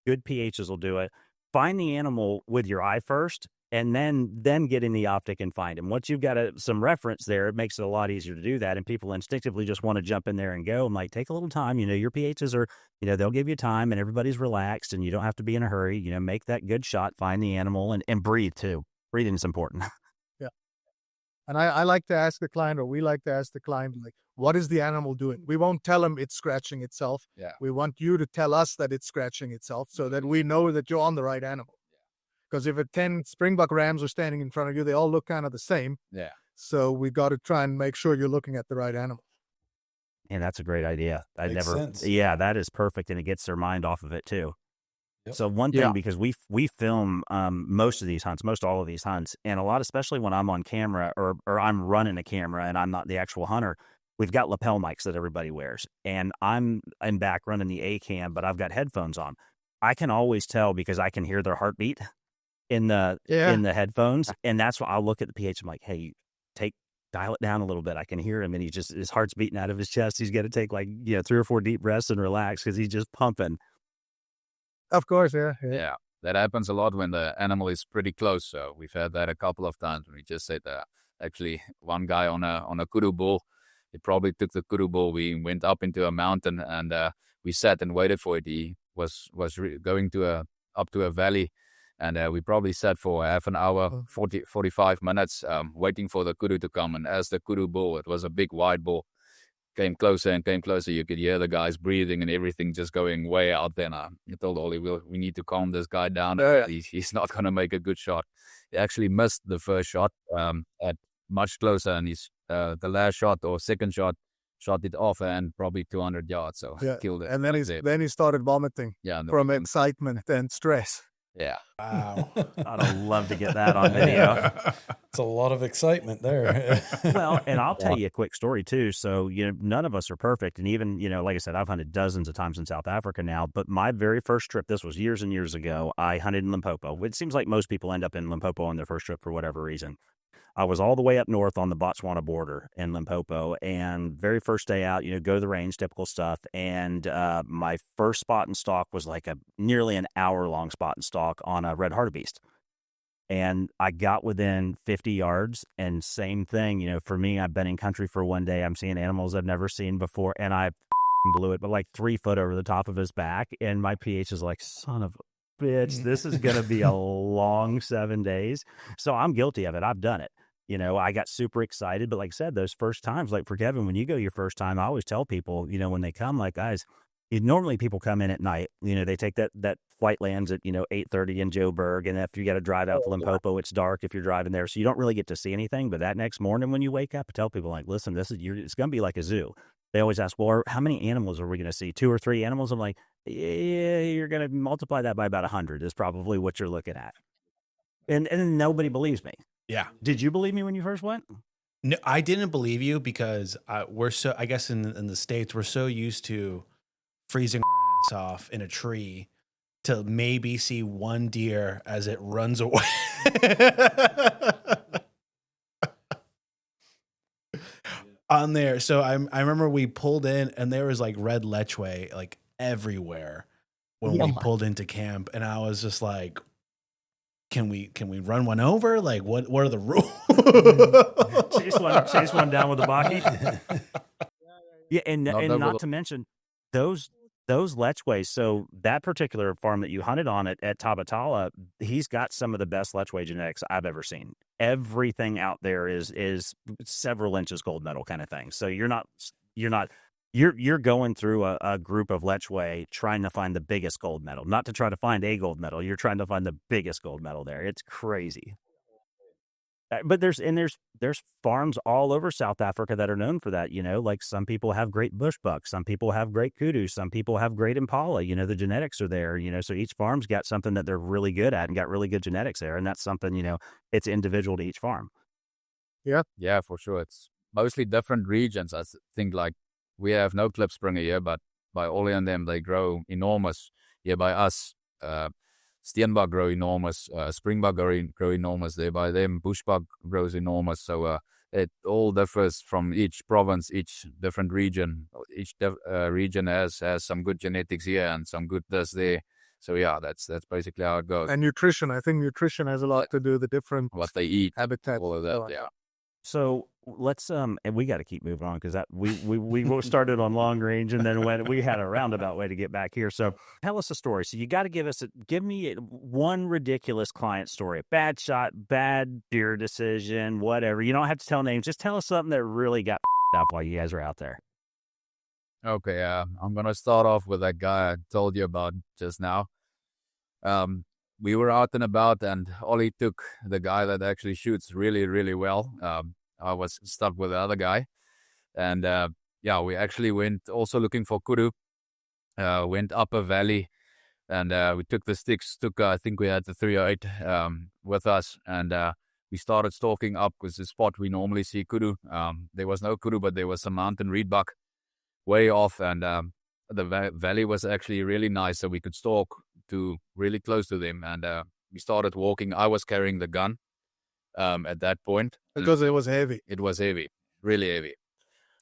good PHs will do it. Find the animal with your eye first, and then get in the optic and find him. Once you've got some reference there, it makes it a lot easier to do that. And people instinctively just want to jump in there and go. I'm like, take a little time. Your PHs are, they'll give you time and everybody's relaxed and you don't have to be in a hurry. Make that good shot, find the animal, and breathe too. Breathing is important. Yeah. And I like to ask the client, or we like to ask the client, like, what is the animal doing? We won't tell them it's scratching itself. Yeah. We want you to tell us that it's scratching itself so that we know that you're on the right animal. Because if 10 springbuck rams are standing in front of you, they all look kind of the same. Yeah. So we got to try and make sure you're looking at the right animal. Yeah, that's a great idea. Makes sense. Yeah, that is perfect. And it gets their mind off of it too. Yep. So one thing, because we film most all of these hunts, and a lot, especially when I'm on camera or I'm running a camera and I'm not the actual hunter, we've got lapel mics that everybody wears. And I'm back running the A-cam, but I've got headphones on. I can always tell because I can hear their heartbeat in the headphones, and that's why I'll look at the PH. I'm like, hey, dial it down a little bit. I can hear him, and his heart's beating out of his chest. He's got to take 3 or 4 deep breaths and relax because he's just pumping. Of course, yeah. Yeah, that happens a lot when the animal is pretty close. So we've had that a couple of times. We just said actually one guy on a kudu bull. He probably took the kudu bull. We went up into a mountain and we sat and waited for it. He was going up to a valley. And we probably sat for half an hour, 45 minutes, waiting for the kudu to come. And as the kudu bull, it was a big white bull, came closer and came closer. You could hear the guys breathing and everything just going way out there. I told Ollie, we need to calm this guy down. He's not going to make a good shot. He actually missed the first shot at much closer. And the last shot or second shot it off and probably 200 yards. So killed it. And then he started vomiting from excitement and stress. Yeah. Wow. I'd love to get that on video. It's a lot of excitement there. Well, and I'll tell you a quick story too. So, none of us are perfect. And even, like I said, I've hunted dozens of times in South Africa now, but my very first trip, this was years and years ago, I hunted in Limpopo. It seems like most people end up in Limpopo on their first trip for whatever reason. I was all the way up north on the Botswana border in Limpopo, and very first day out, go to the range, typical stuff. And my first spot and stalk was like a nearly an hour long spot and stalk on a red hartebeest. And I got within 50 yards, and same thing, for me, I've been in country for one day. I'm seeing animals I've never seen before, and I blew it, but like 3 foot over the top of his back. And my PH is like, son of a bitch, this is going to be a long 7 days. So I'm guilty of it. I've done it. I got super excited, but like I said, those first times, like for Kevin, when you go your first time, I always tell people, when they come, like, guys, normally people come in at night, they take that flight lands at, 8:30 in Joburg. And if you got to drive out to Limpopo, it's dark if you're driving there. So you don't really get to see anything. But that next morning when you wake up, I tell people like, listen, it's going to be like a zoo. They always ask, well, how many animals are we going to see? 2 or 3 animals? I'm like, yeah, you're going to multiply that by about 100 is probably what you're looking at. And nobody believes me. Yeah. Did you believe me when you first went? No, I didn't believe you because I guess in the States, we're so used to freezing our ass off in a tree to maybe see one deer as it runs away. On there. So I remember we pulled in and there was like red lechwe like everywhere when we pulled into camp. And I was just like, can we run one over? Like what are the rules? chase one down with a baki. Yeah, and not to mention those lechways. So that particular farm that you hunted on at Tabatala, he's got some of the best lechwe genetics I've ever seen. Everything out there is several inches gold medal kind of thing. So you're going through a group of lechwe trying to find the biggest gold medal, not to try to find a gold medal. You're trying to find the biggest gold medal there. It's crazy. But there's farms all over South Africa that are known for that. Like some people have great bushbuck, some people have great kudu, some people have great impala. The genetics are there. So each farm's got something that they're really good at and got really good genetics there, and that's something it's individual to each farm. Yeah, for sure. It's mostly different regions. I think like we have no Klipspringer here, but by Ollie and them, they grow enormous. Here by us, Steenbok grow enormous, Springbok grow enormous. There by them, Bushpig grows enormous. So it all differs from each province, each different region. Each region has some good genetics here and some good this there. So yeah, that's basically how it goes. And nutrition, I think nutrition has a lot to do with the different what they eat, habitat, all of that. Yeah. So let's and we got to keep moving on because that we started on long range and then we had a roundabout way to get back here. So tell us a story. So you got to give me one ridiculous client story, a bad shot, bad deer decision, whatever. You don't have to tell names. Just tell us something that really got up while you guys are out there. Okay, I'm gonna start off with that guy I told you about just now. We were out and about, and Ollie took the guy that actually shoots really, really well. I was stuck with the other guy, and we actually went also looking for kudu. Went up a valley, and we took the sticks. I think we had the 308 with us, and we started stalking up because the spot we normally see kudu. There was no kudu, but there was some mountain reedbuck way off, and the valley was actually really nice, so we could stalk to really close to them, and we started walking. I was carrying the gun at that point because it was heavy. It was heavy, really heavy.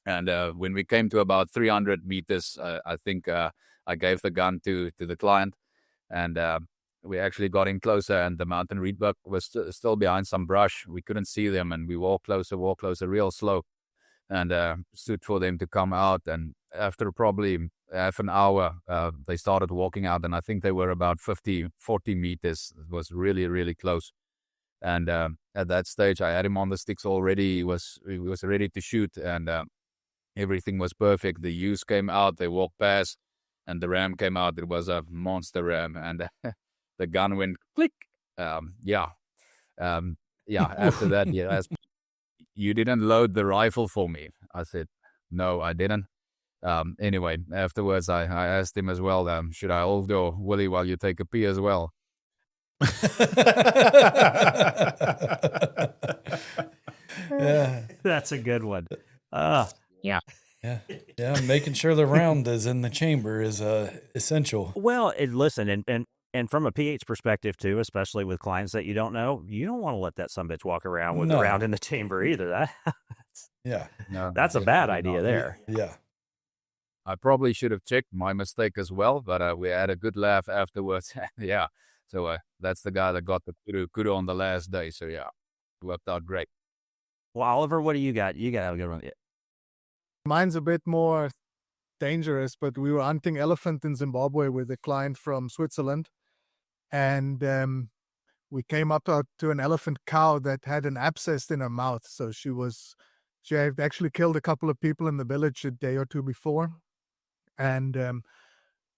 And when we came to about 300 meters, I think I gave the gun to the client, and we actually got in closer, and the mountain reedbuck was still behind some brush. We couldn't see them, and we walked closer, real slow, and stood for them to come out. And after probably half an hour, they started walking out, and I think they were about 40 meters. It was really, really close. And at that stage, I had him on the sticks already. He was ready to shoot, and everything was perfect. The ewes came out, they walked past, and the ram came out. It was a monster ram, and the gun went click. After that, you didn't load the rifle for me. I said, no, I didn't. Anyway, afterwards, I asked him as well, should I hold your Willie while you take a pee as well? Yeah. That's a good one. Yeah. Yeah. Making sure the round is in the chamber is essential. Well, listen, and from a pH perspective too, especially with clients that you don't know, you don't want to let that sumbitch walk around with the No. round in the chamber either. Yeah. No, That's a bad definitely idea not. there. Yeah. I probably should have checked, my mistake as well, but we had a good laugh afterwards. Yeah. So that's the guy that got the kudu on the last day. So yeah, worked out great. Well, Oliver, what do you got? You got to have a good one. Mine's a bit more dangerous, but we were hunting elephant in Zimbabwe with a client from Switzerland, and we came up to an elephant cow that had an abscess in her mouth. So she had actually killed a couple of people in the village a day or two before, and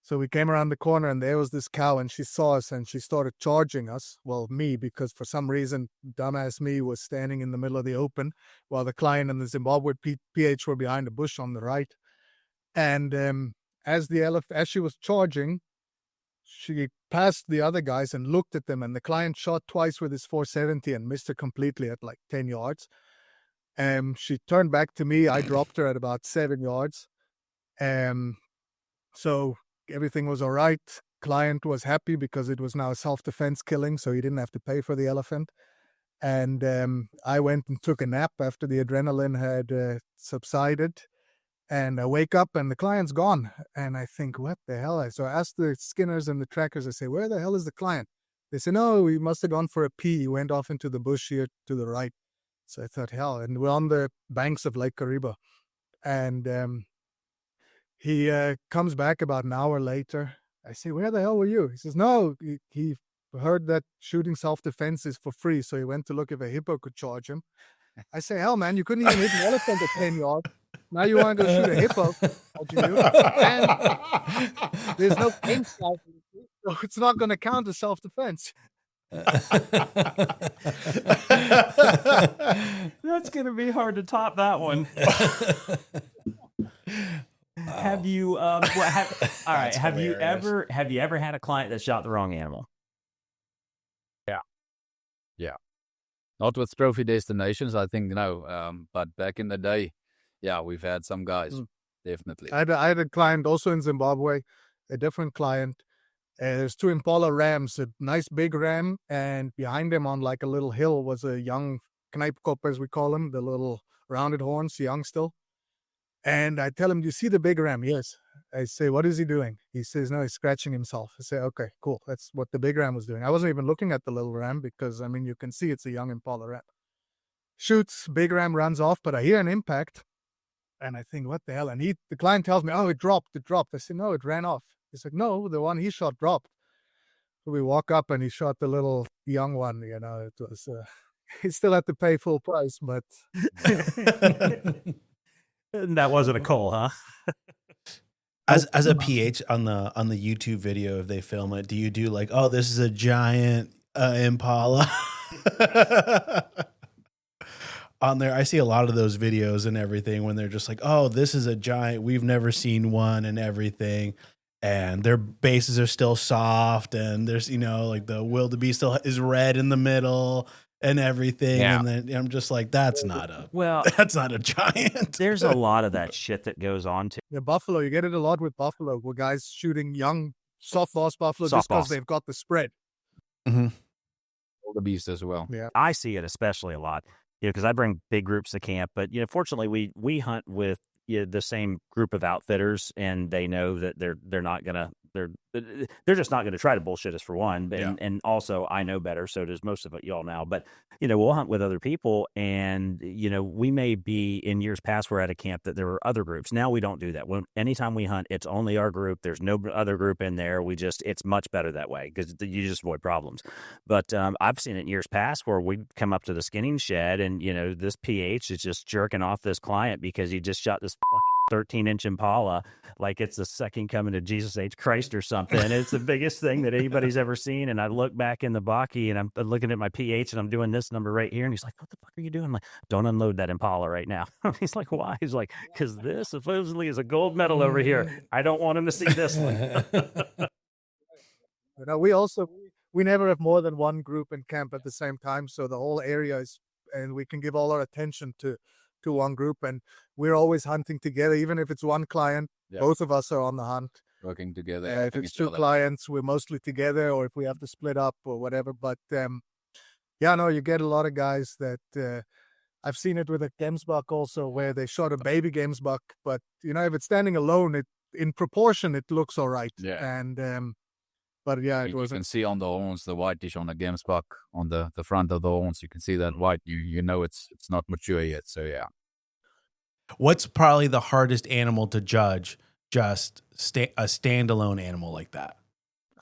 so we came around the corner, and there was this cow, and she saw us, and she started charging us. Well, me, because for some reason, dumbass me was standing in the middle of the open, while the client and the Zimbabwe PH were behind a bush on the right. And as she was charging, she passed the other guys and looked at them, and the client shot twice with his 470 and missed her completely at like 10 yards. She turned back to me. I dropped her at about 7 yards. So everything was all right. Client was happy because it was now a self-defense killing, so he didn't have to pay for the elephant. And I went and took a nap after the adrenaline had subsided. And I wake up and the client's gone. And I think, what the hell? So I asked the skinners and the trackers, I say, where the hell is the client? They said, no, he must have gone for a pee. He went off into the bush here to the right. So I thought, hell. And we're on the banks of Lake Kariba. And he comes back about an hour later. I say, where the hell were you? He says, no, he heard that shooting self-defense is for free. So he went to look if a hippo could charge him. I say, hell, man, you couldn't even hit an elephant at 10 yards. Now you want to go shoot a hippo. How'd you do? And there's no paint so it's not going to count as self-defense. That's going to be hard to top that one. Have you all right, have you ever had a client that shot the wrong animal? Yeah. Not with trophy destinations, I think, no. But back in the day, yeah, we've had some guys, definitely. I had a client also in Zimbabwe, a different client. There's 2 Impala rams, a nice big ram, and behind them on like a little hill was a young Knipenkop, as we call him, the little rounded horns, young still. And I tell him, do you see the big ram? Yes. I say, what is he doing? He says, no, he's scratching himself. I say, okay, cool. That's what the big ram was doing. I wasn't even looking at the little ram because, I mean, you can see it's a young Impala ram. Shoots, big ram runs off, but I hear an impact. And I think, what the hell? And the client tells me, oh, it dropped. I said, no, it ran off. He's like, no, the one he shot dropped. So we walk up and he shot the little young one. You know, it was, he still had to pay full price, but. That wasn't a coal, huh? As a PH on the YouTube video, if they film it, do you do like, oh, this is a giant Impala? On there, I see a lot of those videos and everything when they're just like, oh, this is a giant, we've never seen one and everything. And their bases are still soft, and there's, you know, like the wildebeest still is red in the middle and everything. Yeah. And then I'm just like, that's not a giant. There's a lot of that shit that goes on too. The buffalo, you get it a lot with buffalo, where guys shooting young soft boss buffalo just because they've got the spread. Mm-hmm. Wildebeest as well. Yeah, I see it especially a lot, you know, because I bring big groups to camp. But you know, fortunately, we hunt with the same group of outfitters, and they know that they're just not gonna try to bullshit us, for one, and also I know better, so does most of y'all now. But you know, we'll hunt with other people, and you know, we may be, in years past, we're at a camp that there were other groups. Now we don't do that. Anytime we hunt, it's only our group. There's no other group in there. It's much better that way because you just avoid problems. But I've seen it in years past where we come up to the skinning shed, and you know, this PH is just jerking off this client because he just shot this 13-inch Impala like it's the second coming of Jesus H. Christ or something. It's the biggest thing that anybody's ever seen. And I look back in the Baki, and I'm looking at my PH, and I'm doing this number right here. And he's like, what the fuck are you doing? I'm like, don't unload that Impala right now. He's like, why? He's like, because this supposedly is a gold medal over here. I don't want him to see this one. You know, we we never have more than one group in camp at the same time. So the whole area is, and we can give all our attention to one group, and we're always hunting together. Even if it's one client, both of us are on the hunt. Working together. If it's two clients, we're mostly together, or if we have to split up or whatever. But yeah, no, you get a lot of guys that I've seen it with a gamesbuck also, where they shot a baby gamesbuck, but you know, if it's standing alone, it in proportion it looks all right. Yeah. And but yeah, You can see on the horns, the whitish on the gamesbuck on the front of the horns. You can see that white. You know it's not mature yet. So yeah. What's probably the hardest animal to judge? Just a standalone animal like that.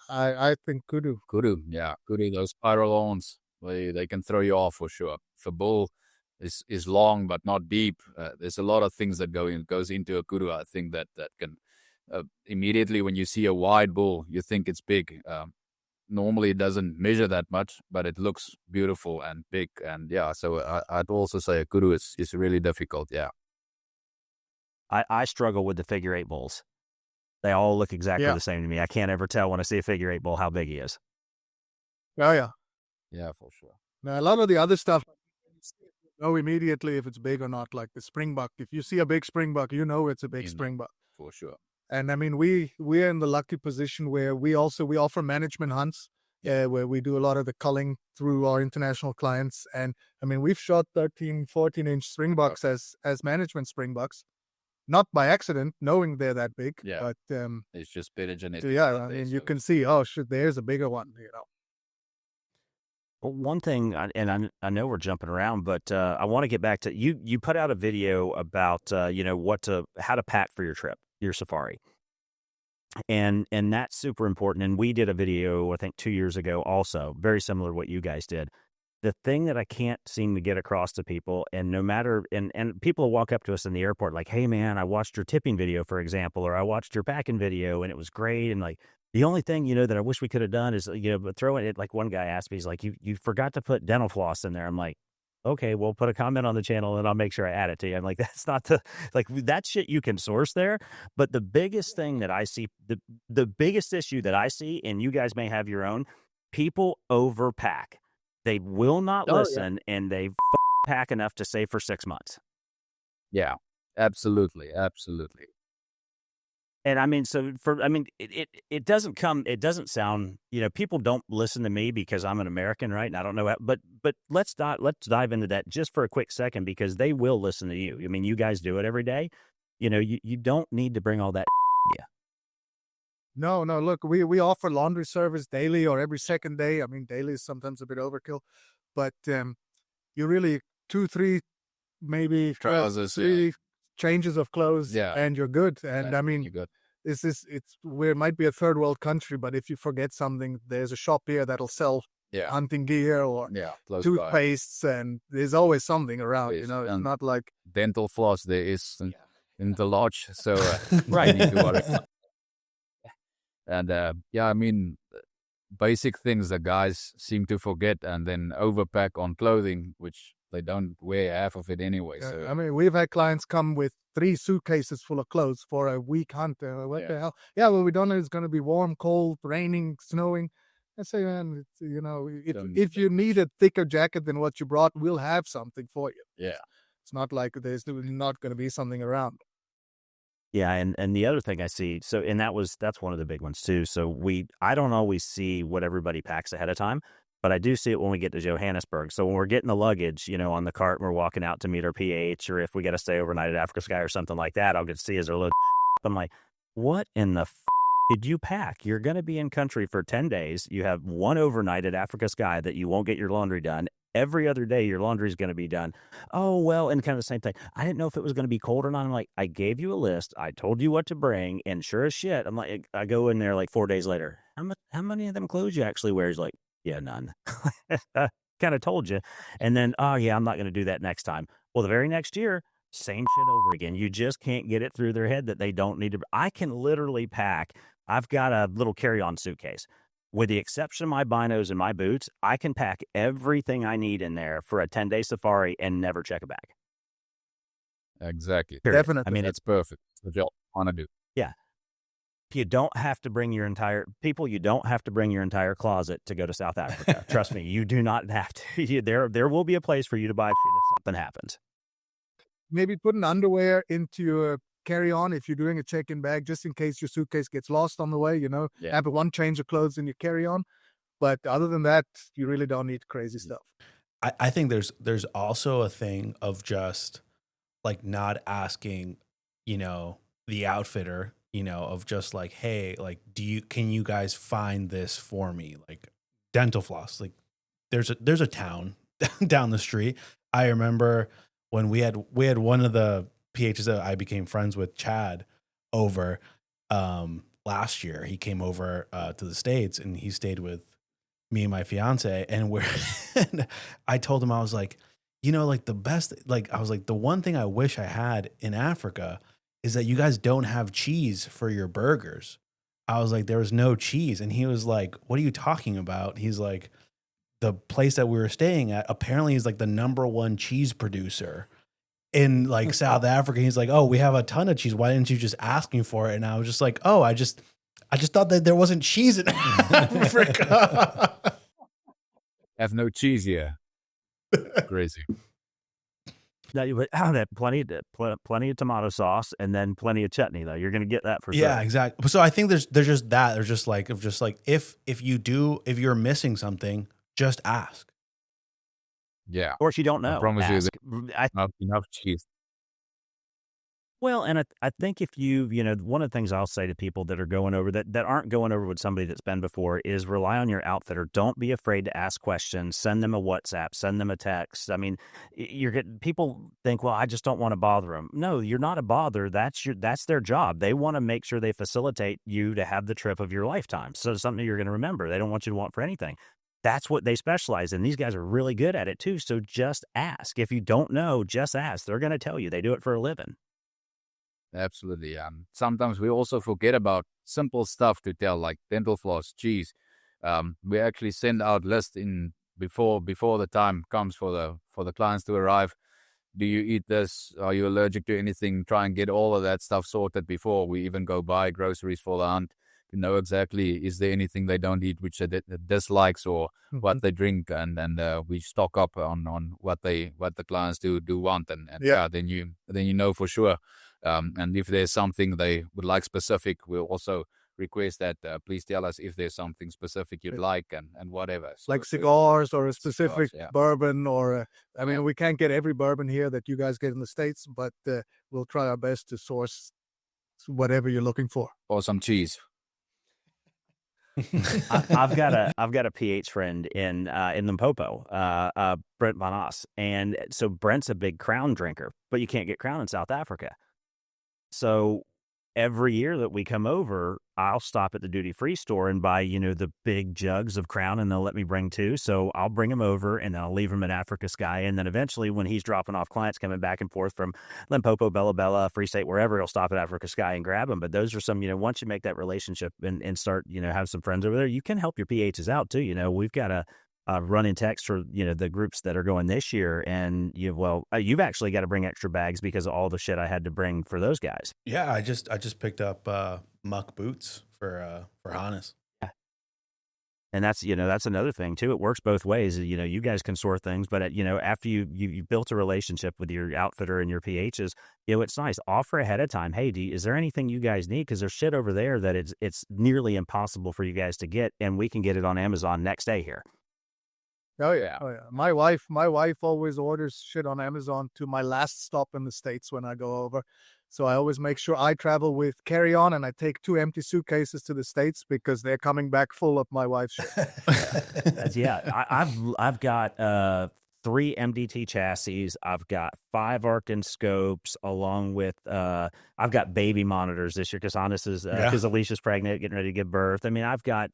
I think kudu. Kudu, yeah, kudu. Those spiral horns, they can throw you off for sure. If a bull is long but not deep, there's a lot of things that goes into a kudu. I think that can immediately when you see a wide bull, you think it's big. Normally it doesn't measure that much, but it looks beautiful and big. And yeah, so I'd also say a kudu is really difficult. Yeah. I struggle with the figure 8 bulls. They all look exactly the same to me. I can't ever tell when I see a figure 8 bull how big he is. Oh yeah. Yeah, for sure. Now a lot of the other stuff, you know immediately if it's big or not, like the springbuck. If you see a big springbuck, you know it's a big springbuck. For sure. And I mean, we're in the lucky position where we offer management hunts, where we do a lot of the culling through our international clients. And I mean, we've shot 13, 14-inch springbucks as management springbucks, not by accident, knowing they're that big. Yeah. But it's just better genetics. So yeah, I mean, you can see, oh shit, there's a bigger one, you know. Well, one thing, and I know we're jumping around, but I want to get back to you. You put out a video about how to pack for your trip, your safari, and that's super important. And we did a video, I think 2 years ago, also very similar to what you guys did. The thing that I can't seem to get across to people, and no matter, and people will walk up to us in the airport like, hey man, I watched your tipping video, for example, or I watched your packing video and it was great. And like, the only thing, that I wish we could have done is, but throw it, like one guy asked me, he's like, you forgot to put dental floss in there. I'm like, okay, we'll put a comment on the channel and I'll make sure I add it to you. I'm like, that's not that shit you can source there. But the biggest thing that I see, the biggest issue that I see, and you guys may have your own, people overpack. They will not listen, and they pack enough to save for 6 months. Yeah, absolutely. And I mean, it doesn't sound, people don't listen to me because I'm an American, right? And I don't know, but let's dive into that just for a quick second, because they will listen to you. I mean, you guys do it every day. You don't need to bring all that. Yeah. No, look, we offer laundry service daily or every second day. I mean, daily is sometimes a bit overkill, but you really 2, 3, maybe trousers, 3 changes of clothes, and you're good. And I mean, it's where it might be a third world country, but if you forget something, there's a shop here that'll sell hunting gear or toothpastes, and there's always something around. It's not like dental floss. There is in the lodge, so right. You need to worry. And I mean, basic things that guys seem to forget and then overpack on clothing, which they don't wear half of it anyway. So I mean, we've had clients come with 3 suitcases full of clothes for a week hunt. What the hell? Yeah, well, we don't know it's going to be warm, cold, raining, snowing. I say, man, if you need a thicker jacket than what you brought, we'll have something for you. Yeah, it's not like there's not going to be something around. Yeah, and the other thing I see, and that's one of the big ones too. So I don't always see what everybody packs ahead of time, but I do see it when we get to Johannesburg. So when we're getting the luggage, on the cart, and we're walking out to meet our PH, or if we got to stay overnight at Africa Sky or something like that, I'll get to see as a load. I'm like, what in the did you pack? You're going to be in country for 10 days. You have one overnight at Africa Sky that you won't get your laundry done. Every other day, your laundry is going to be done. Oh, well, and kind of the same thing. I didn't know if it was going to be cold or not. I'm like, I gave you a list. I told you what to bring. And sure as shit, I'm like, I go in there like 4 days later. How many of them clothes you actually wear? He's like, yeah, none. Kind of told you. And then, oh, yeah, I'm not going to do that next time. Well, the very next year, same shit over again. You just can't get it through their head that they don't need to. I can literally pack. I've got a little carry-on suitcase. With the exception of my binos and my boots, I can pack everything I need in there for a 10-day safari and never check a bag. Exactly. Period. Definitely. I mean, it's perfect. That's what y'all want to do. Yeah. You don't have to bring your entire closet to go to South Africa. Trust me, you do not have to. There will be a place for you to buy shit if something happens. Maybe put an underwear into your carry-on if you're doing a check-in bag, just in case your suitcase gets lost on the way, Yeah. Have one change of clothes in your carry-on. But other than that, you really don't need crazy stuff. I think there's also a thing of just like not asking, the outfitter, of just like, hey, like, can you guys find this for me? Like dental floss, like there's a town down the street. I remember when we had one of the PHs that I became friends with, Chad, over last year. He came over to the States and he stayed with me and my fiance, and and I told him, I was like, like the best, like I was like, the one thing I wish I had in Africa is that you guys don't have cheese for your burgers. I was like, there was no cheese. And he was like, what are you talking about? He's like, the place that we were staying at apparently is like the #1 cheese producer in like South Africa. He's like, oh, we have a ton of cheese. Why didn't you just ask me for it? And I was just like, oh, I just thought that there wasn't cheese in Africa. Have no cheese here. Crazy. Now you have plenty of tomato sauce and then plenty of chutney though. You're going to get that for sure. Yeah, exactly. So I think there's just that. There's just like if you're missing something, just ask. Yeah. Of course, you don't know. I promise Ask. you not enough cheese. Well, and I think if one of the things I'll say to people that are going over that aren't going over with somebody that's been before is rely on your outfitter. Don't be afraid to ask questions. Send them a WhatsApp, send them a text. I mean, people think, well, I just don't want to bother them. No, you're not a bother. That's their job. They want to make sure they facilitate you to have the trip of your lifetime. So something you're going to remember. They don't want you to want for anything. That's what they specialize in. These guys are really good at it too. So just ask. If you don't know, just ask. They're going to tell you. They do it for a living. Absolutely. Sometimes we also forget about simple stuff to tell, like dental floss, cheese. We actually send out lists in before the time comes for the clients to arrive. Do you eat this? Are you allergic to anything? Try and get all of that stuff sorted before we even go buy groceries for the hunt. To know exactly, is there anything they don't eat which they dislikes, or what they drink, and we stock up on what the clients do want, and then you know for sure. And if there's something they would like specific, we'll also request that please tell us if there's something specific you'd like and whatever. So, like cigars or a specific cigars, bourbon, or we can't get every bourbon here that you guys get in the States, but we'll try our best to source whatever you're looking for. Or some cheese. I've got a PH friend in Limpopo, Brent Van Os, and so Brent's a big Crown drinker, but you can't get Crown in South Africa. So every year that we come over, I'll stop at the duty-free store and buy, the big jugs of Crown, and they'll let me bring 2. So I'll bring them over, and then I'll leave them in Africa Sky. And then eventually, when he's dropping off clients coming back and forth from Limpopo, Bella Bella, Free State, wherever, he'll stop at Africa Sky and grab them. But those are some, once you make that relationship and start, have some friends over there, you can help your PHs out too. We've got a running text for, the groups that are going this year. And you've actually got to bring extra bags because of all the shit I had to bring for those guys. Yeah, I just picked up muck boots for Hannes. Yeah. And that's another thing too. It works both ways. You guys can sort things, but after you built a relationship with your outfitter and your PHs, it's nice. Offer ahead of time. Hey, is there anything you guys need? Because there's shit over there that it's nearly impossible for you guys to get, and we can get it on Amazon next day here. Oh yeah. My wife always orders shit on Amazon to my last stop in the States when I go over. So I always make sure I travel with carry-on, and I take 2 empty suitcases to the States because they're coming back full of my wife's shit. Yeah, I've got 3 MDT chassis. I've got 5 Arcton scopes, along with I've got baby monitors this year because Hannes is because Alicia's pregnant, getting ready to give birth. I mean, I've got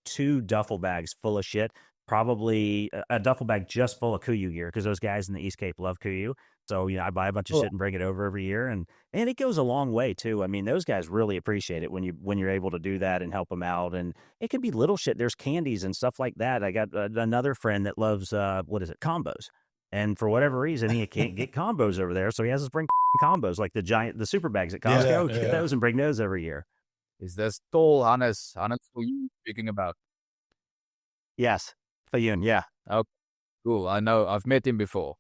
2 duffel bags full of shit. Probably a duffel bag just full of Kuyu gear because those guys in the East Cape love Kuyu. So, I buy a bunch of shit and bring it over every year. And it goes a long way too. I mean, those guys really appreciate it when you're able to do that and help them out. And it can be little shit. There's candies and stuff like that. I got another friend that loves, combos. And for whatever reason, he can't get combos over there. So he has us bring combos like the super bags at Costco. Get those and bring those every year. Is this tall Hannes who you speaking about? Yes, Fayun, yeah. Oh, cool. I know. I've met him before.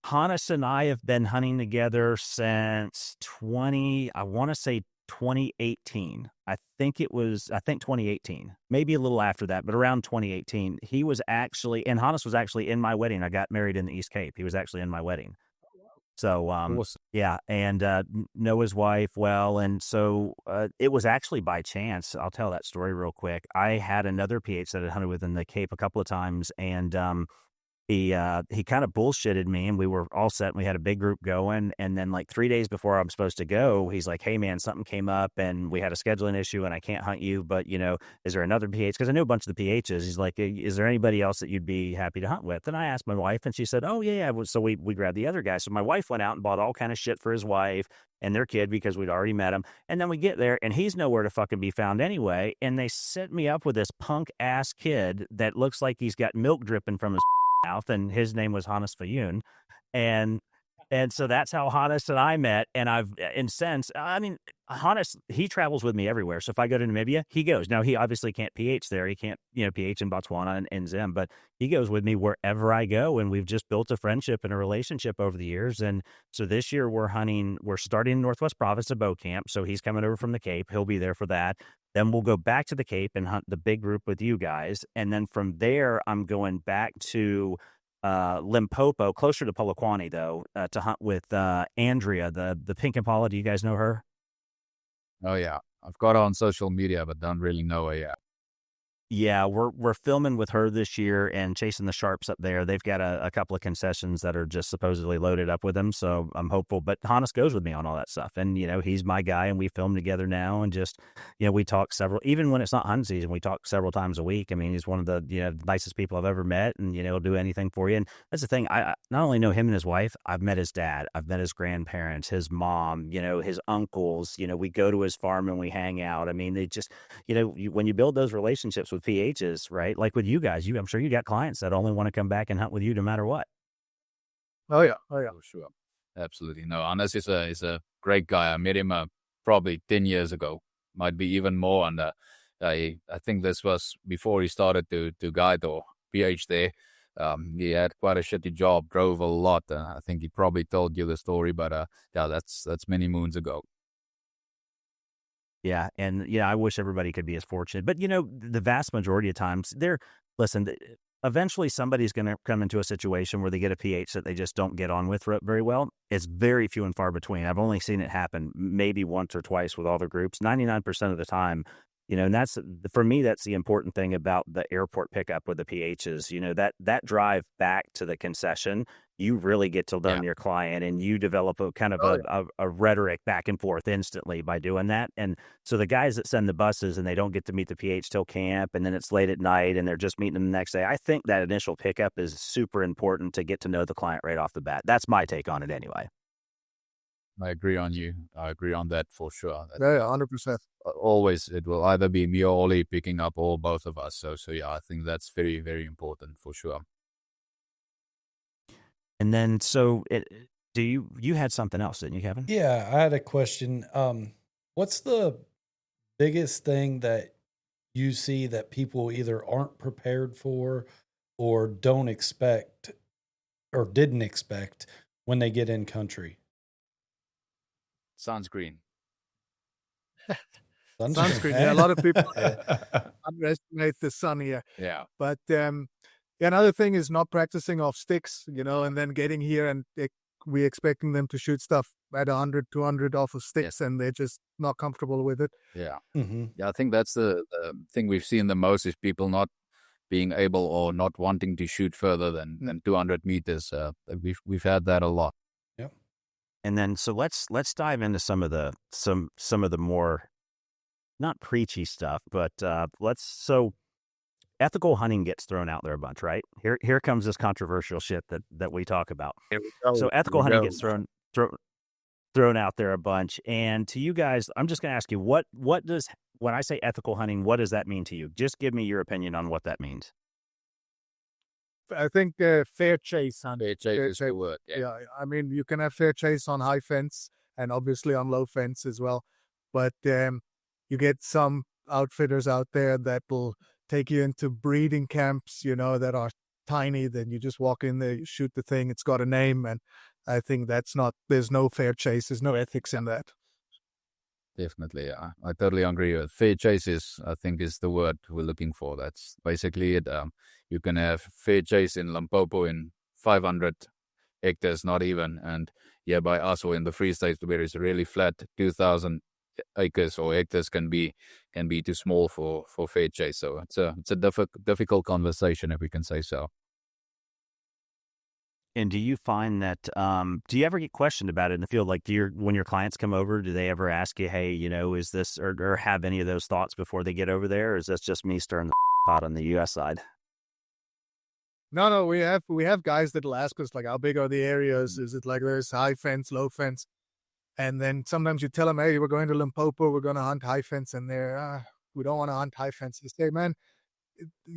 Hannes and I have been hunting together since I want to say 2018. I think 2018, maybe a little after that, but around 2018. He was actually, and Hannes was actually in my wedding. I got married in the East Cape. He was actually in my wedding. So, Awesome. yeah, and know his wife well. And so it was actually by chance. I'll tell that story real quick. I had another PH that I hunted with in the Cape a couple of times, and he kind of bullshitted me, and we were all set and we had a big group going. And then like 3 days before I'm supposed to go, he's like, "Hey man, something came up and we had a scheduling issue and I can't hunt you, but is there another PH?" Because I knew a bunch of the PHs. He's like, "Is there anybody else that you'd be happy to hunt with?" And I asked my wife and she said, "Oh yeah." So we grabbed the other guy. So my wife went out and bought all kind of shit for his wife and their kid because we'd already met him. And then we get there and he's nowhere to fucking be found anyway. And they set me up with this punk ass kid that looks like he's got milk dripping from his mouth, and his name was Hannes Fayun, and so that's how Hannes and I met. And Hannes, he travels with me everywhere. So if I go to Namibia, he goes. Now he obviously can't PH there. He can't PH in Botswana and Zim, but he goes with me wherever I go, and we've just built a friendship and a relationship over the years. And so this year we're starting in Northwest Province at Bow Camp. So he's coming over from the Cape. He'll be there for that. Then we'll go back to the Cape and hunt the big group with you guys. And then from there, I'm going back to Limpopo, closer to Polokwane, though, to hunt with Andrea, the pink impala. Do you guys know her? Oh, yeah. I've got her on social media, but don't really know her yet. Yeah, we're filming with her this year and chasing the sharps up there. They've got a couple of concessions that are just supposedly loaded up with them, so I'm hopeful. But Hannes goes with me on all that stuff, and he's my guy, and we film together now, and just we talk even when it's not hunting season, we talk several times a week. I mean, he's one of the nicest people I've ever met, and he'll do anything for you. And that's the thing. I not only know him and his wife, I've met his dad, I've met his grandparents, his mom, his uncles. We go to his farm and we hang out. I mean, they just when you build those relationships with PHs, right? Like with you guys, I'm sure you got clients that only want to come back and hunt with you no matter what. Oh yeah. For sure. Absolutely. No, Hannes is a great guy. I met him probably 10 years ago, might be even more. And I think this was before he started to guide or PH there. He had quite a shitty job, drove a lot. I think he probably told you the story, but yeah, that's many moons ago. Yeah, and I wish everybody could be as fortunate. But the vast majority of times, eventually somebody's going to come into a situation where they get a PH that they just don't get on with very well. It's very few and far between. I've only seen it happen maybe once or twice with all the groups. 99% of the time, and that's, for me, that's the important thing about the airport pickup with the PHs. That drive back to the concession, you really get to learn your client, and you develop a kind of a rhetoric back and forth instantly by doing that. And so the guys that send the buses and they don't get to meet the PH till camp, and then it's late at night and they're just meeting them the next day, I think that initial pickup is super important to get to know the client right off the bat. That's my take on it anyway. I agree on you. I agree on that for sure. Yeah, 100%. Always, it will either be me or Ollie picking up, or both of us. So yeah, I think that's very, very important for sure. And then, you had something else, didn't you, Kevin? Yeah, I had a question. What's the biggest thing that you see that people either aren't prepared for or don't expect or didn't expect when they get in country? Sunscreen. Sunscreen. Yeah, a lot of people underestimate the sun here. Yeah. But another thing is not practicing off sticks, and then getting here and we're expecting them to shoot stuff at 100, 200 off of sticks, and they're just not comfortable with it. Yeah. Mm-hmm. Yeah, I think that's the thing we've seen the most is people not being able or not wanting to shoot further than 200 meters. We've had that a lot. Yep. And then, so let's dive into some of the more, not preachy stuff, but so ethical hunting gets thrown out there a bunch, right? Here comes this controversial shit that we talk about. So ethical hunting gets thrown out there a bunch. And to you guys, I'm just going to ask you, what does, when I say ethical hunting, what does that mean to you? Just give me your opinion on what that means. I think fair chase hunting. Fair chase is the word. Yeah. I mean, you can have fair chase on high fence and obviously on low fence as well. But you get some outfitters out there that will take you into breeding camps, that are tiny. Then you just walk in there, you shoot the thing, it's got a name. And I think there's no fair chase, there's no ethics in that. Definitely, yeah. I totally agree. Fair chase I think, is the word we're looking for. That's basically it. You can have fair chase in Limpopo in 500 hectares, not even. And yeah, by us or in the Free State where it's really flat, 2,000 acres or hectares can be too small for fair chase. So it's a difficult conversation, if we can say so. And do you find that, do you ever get questioned about it in the field? Like, when your clients come over, do they ever ask you, hey, is this, or have any of those thoughts before they get over there? Or is that just me stirring the pot on the U.S. side? No, we have guys that'll ask us, like, how big are the areas? Is it like there's high fence, low fence? And then sometimes you tell them, hey, we're going to Limpopo, we're going to hunt high fence. And they're, we don't want to hunt high fence. You say, man,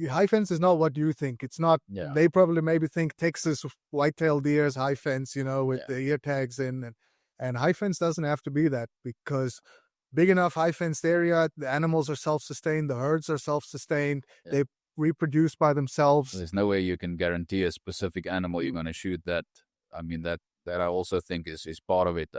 high fence is not what you think. It's not. Yeah. They probably maybe think Texas white-tailed deer's high fence, with the ear tags in, and high fence doesn't have to be that, because big enough high fenced area, the animals are self-sustained, the herds are self-sustained, they reproduce by themselves. There's no way you can guarantee a specific animal you're going to shoot. That, I mean, that I also think is part of it.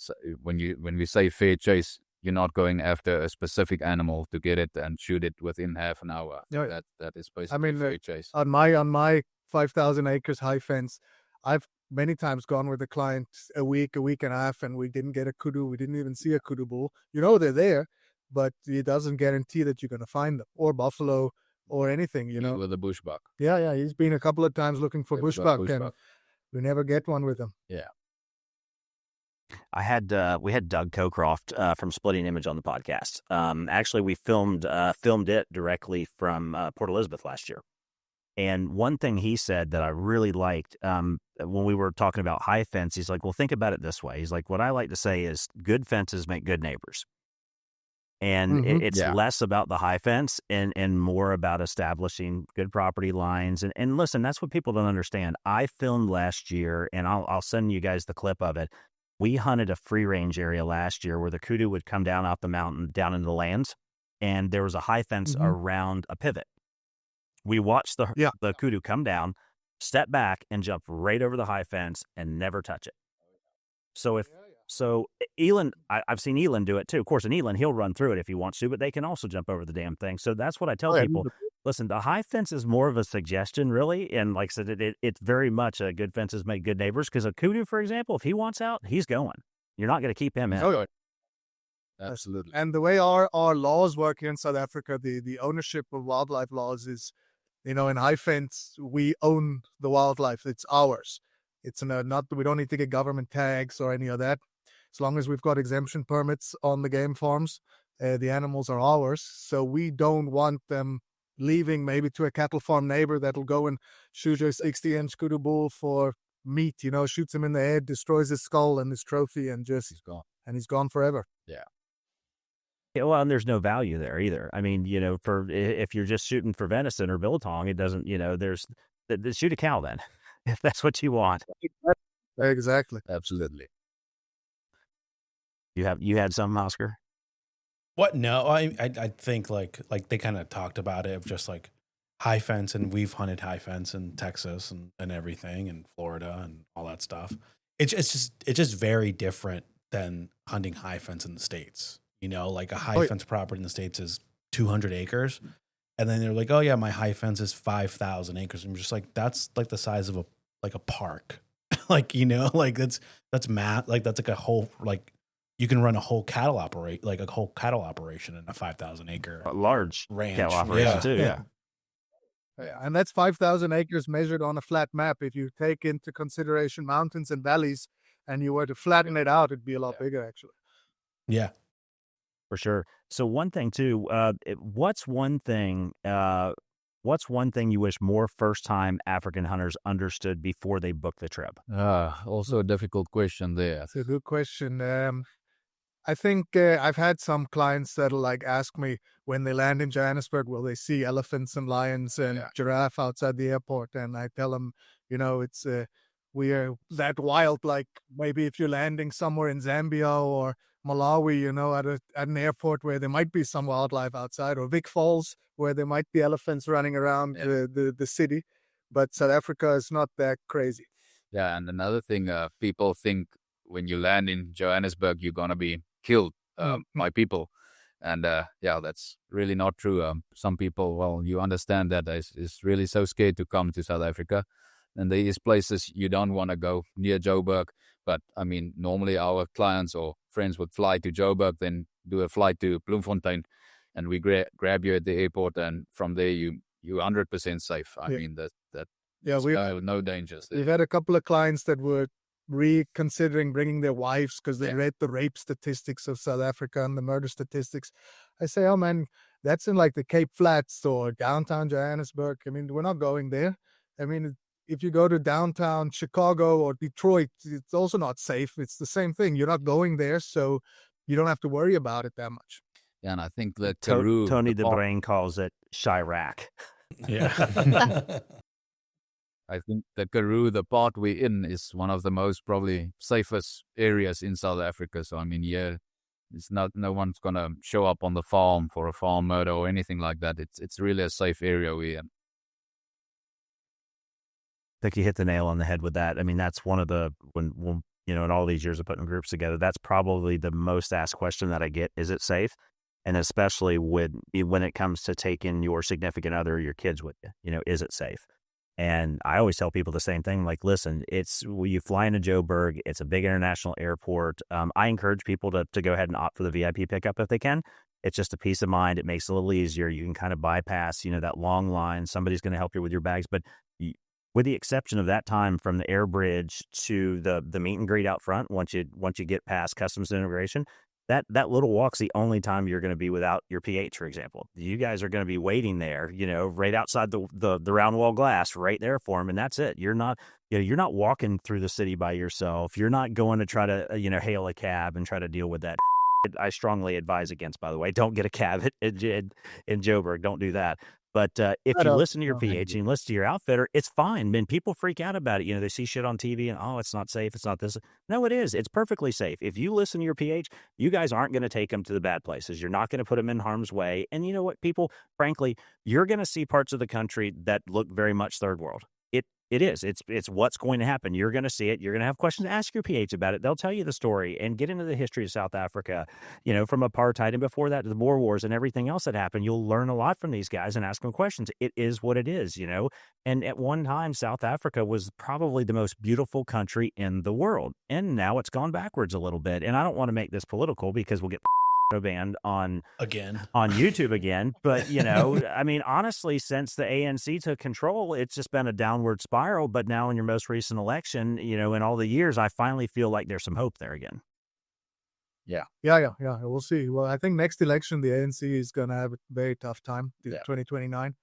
So when we say fair chase, you're not going after a specific animal to get it and shoot it within half an hour. Yeah. That is basically fair chase. On my 5,000 acres high fence, I've many times gone with a client a week and a half, and we didn't get a kudu. We didn't even see a kudu bull. They're there, but it doesn't guarantee that you're going to find them, or buffalo, or anything. With a bushbuck. Yeah. He's been a couple of times looking for bushbuck, and we never get one with him. Yeah. We had Doug Cocroft from Splitting Image on the podcast. Actually, we filmed it directly from Port Elizabeth last year. And one thing he said that I really liked, when we were talking about high fence, he's like, well, think about it this way. He's like, what I like to say is good fences make good neighbors. And it's less about the high fence and more about establishing good property lines. And listen, that's what people don't understand. I filmed last year, and I'll send you guys the clip of it. We hunted a free range area last year where the kudu would come down off the mountain, down into the lands, and there was a high fence around a pivot. We watched the kudu come down, step back, and jump right over the high fence and never touch it. So Elin, I've seen Elin do it too. Of course, in Elin, he'll run through it if he wants to, but they can also jump over the damn thing. So that's what I tell people. Listen, the high fence is more of a suggestion, really. And like I said, it's very much a good fences make good neighbors, because a kudu, for example, if he wants out, he's going. You're not going to keep him in. Oh, absolutely. And the way our laws work here in South Africa, the ownership of wildlife laws is, in high fence, we own the wildlife. It's ours. It's not, we don't need to get government tags or any of that. As long as we've got exemption permits on the game farms, the animals are ours. So we don't want them leaving maybe to a cattle farm neighbor that'll go and shoot a 60-inch kudu bull for meat, shoots him in the head, destroys his skull and his trophy, and he's gone. And he's gone forever. Yeah. Well, and there's no value there either. I mean, for if you're just shooting for venison or biltong, it doesn't, there's shoot a cow then, if that's what you want. Exactly. Absolutely. You had some, Oscar? What? No, I think like they kind of talked about it of just like high fence, and we've hunted high fence in Texas and everything, and Florida and all that stuff. It's just very different than hunting high fence in the States. Like a high fence property in the States is 200 acres. And then they're like, oh yeah, my high fence is 5,000 acres. I'm just like, that's like the size of a park. like, like that's math. Like that's like a whole, like you can run a whole cattle operation in a 5,000 acre large ranch cattle operation too. Yeah. And that's 5,000 acres measured on a flat map. If you take into consideration mountains and valleys and you were to flatten it out, it'd be a lot bigger actually. Yeah. For sure. So one thing too, what's one thing you wish more first-time African hunters understood before they book the trip? Also a difficult question there. It's a good question. I think I've had some clients that'll ask me when they land in Johannesburg, will they see elephants and lions and giraffe outside the airport? And I tell them, it's we are that wild. Like maybe if you're landing somewhere in Zambia or Malawi, at an airport where there might be some wildlife outside, or Vic Falls where there might be elephants running around the city. But South Africa is not that crazy. Yeah, and another thing, people think when you land in Johannesburg, you're gonna be killed by people, and that's really not true. Some people, well, you understand that is really so scared to come to South Africa, and there is places you don't want to go near Joburg. But I mean, normally our clients or friends would fly to Joburg, then do a flight to Bloemfontein, and we grab you at the airport, and from there you're 100% safe. I mean that. Yeah, no dangers there. We've had a couple of clients that were reconsidering bringing their wives because they read the rape statistics of South Africa and the murder statistics. I say, oh man, that's in like the Cape Flats or downtown Johannesburg. I mean, we're not going there. I mean, if you go to downtown Chicago or Detroit, it's also not safe. It's the same thing. You're not going there, so you don't have to worry about it that much. Yeah, and I think that Karoo, Tony the Brain calls it Chirac. Yeah. I think the Karoo, the part we're in, is one of the most probably safest areas in South Africa. So I mean, it's not, no one's gonna show up on the farm for a farm murder or anything like that. It's really a safe area we're in. I think you hit the nail on the head with that. I mean, that's one of the when in all these years of putting groups together, that's probably the most asked question that I get: is it safe? And especially when it comes to taking your significant other or your kids with you, is it safe? And I always tell people the same thing, like, listen, you fly into Joburg, it's a big international airport. I encourage people to go ahead and opt for the VIP pickup if they can. It's just a peace of mind. It makes it a little easier. You can kind of bypass, that long line. Somebody's going to help you with your bags. But with the exception of that time from the air bridge to the meet and greet out front, once you get past customs and immigration, that little walk's the only time you're going to be without your PH, for example. You guys are going to be waiting there, right outside the round wall glass right there for them. And that's it. You're not walking through the city by yourself. You're not going to try to, hail a cab and try to deal with that. I strongly advise against, by the way, don't get a cab in Joburg. Don't do that. But if you listen to your PH and you listen to your outfitter, it's fine. Man, people freak out about it. They see shit on TV and, oh, it's not safe. It's not this. No, it is. It's perfectly safe. If you listen to your PH, you guys aren't going to take them to the bad places. You're not going to put them in harm's way. And you know what, people, frankly, you're going to see parts of the country that look very much third world. It is. It's what's going to happen. You're going to see it. You're going to have questions. Ask your PH about it. They'll tell you the story and get into the history of South Africa, from apartheid and before that, the Boer Wars and everything else that happened. You'll learn a lot from these guys and ask them questions. It is what it is, And at one time, South Africa was probably the most beautiful country in the world. And now it's gone backwards a little bit. And I don't want to make this political because we'll get banned on YouTube again. But, I mean, honestly, since the ANC took control, it's just been a downward spiral. But now in your most recent election, in all the years, I finally feel like there's some hope there again. Yeah. We'll see. Well, I think next election, the ANC is going to have a very tough time, 2029.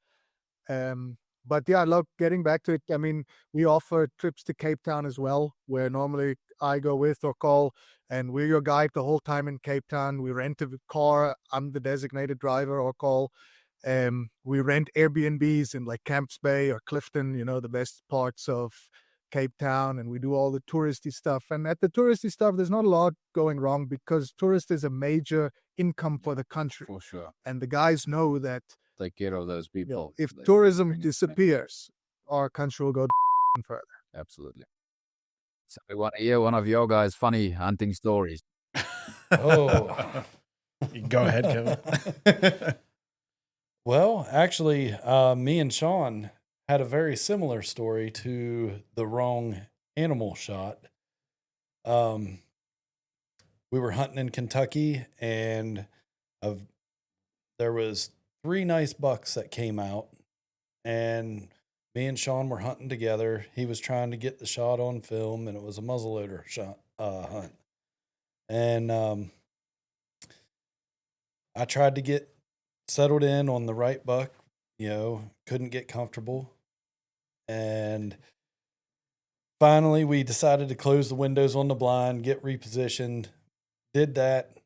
But yeah, look, getting back to it, I mean, we offer trips to Cape Town as well, where normally I go with or call, and we're your guide the whole time in Cape Town. We rent a car. I'm the designated driver or call. We rent Airbnbs in like Camps Bay or Clifton, the best parts of Cape Town, and we do all the touristy stuff. And at the touristy stuff, there's not a lot going wrong because tourist is a major income for the country. For sure. And the guys know that. Take care of those people. If tourism disappears, our country will go further. Absolutely. So we want to hear one of your guys' funny hunting stories. Oh, go ahead, Kevin. Well, actually, me and Sean had a very similar story to the wrong animal shot. We were hunting in Kentucky, and there was 3 nice bucks that came out, and me and Sean were hunting together. He was trying to get the shot on film, and it was a muzzleloader shot hunt. And I tried to get settled in on the right buck, couldn't get comfortable. And finally, we decided to close the windows on the blind, get repositioned, did that.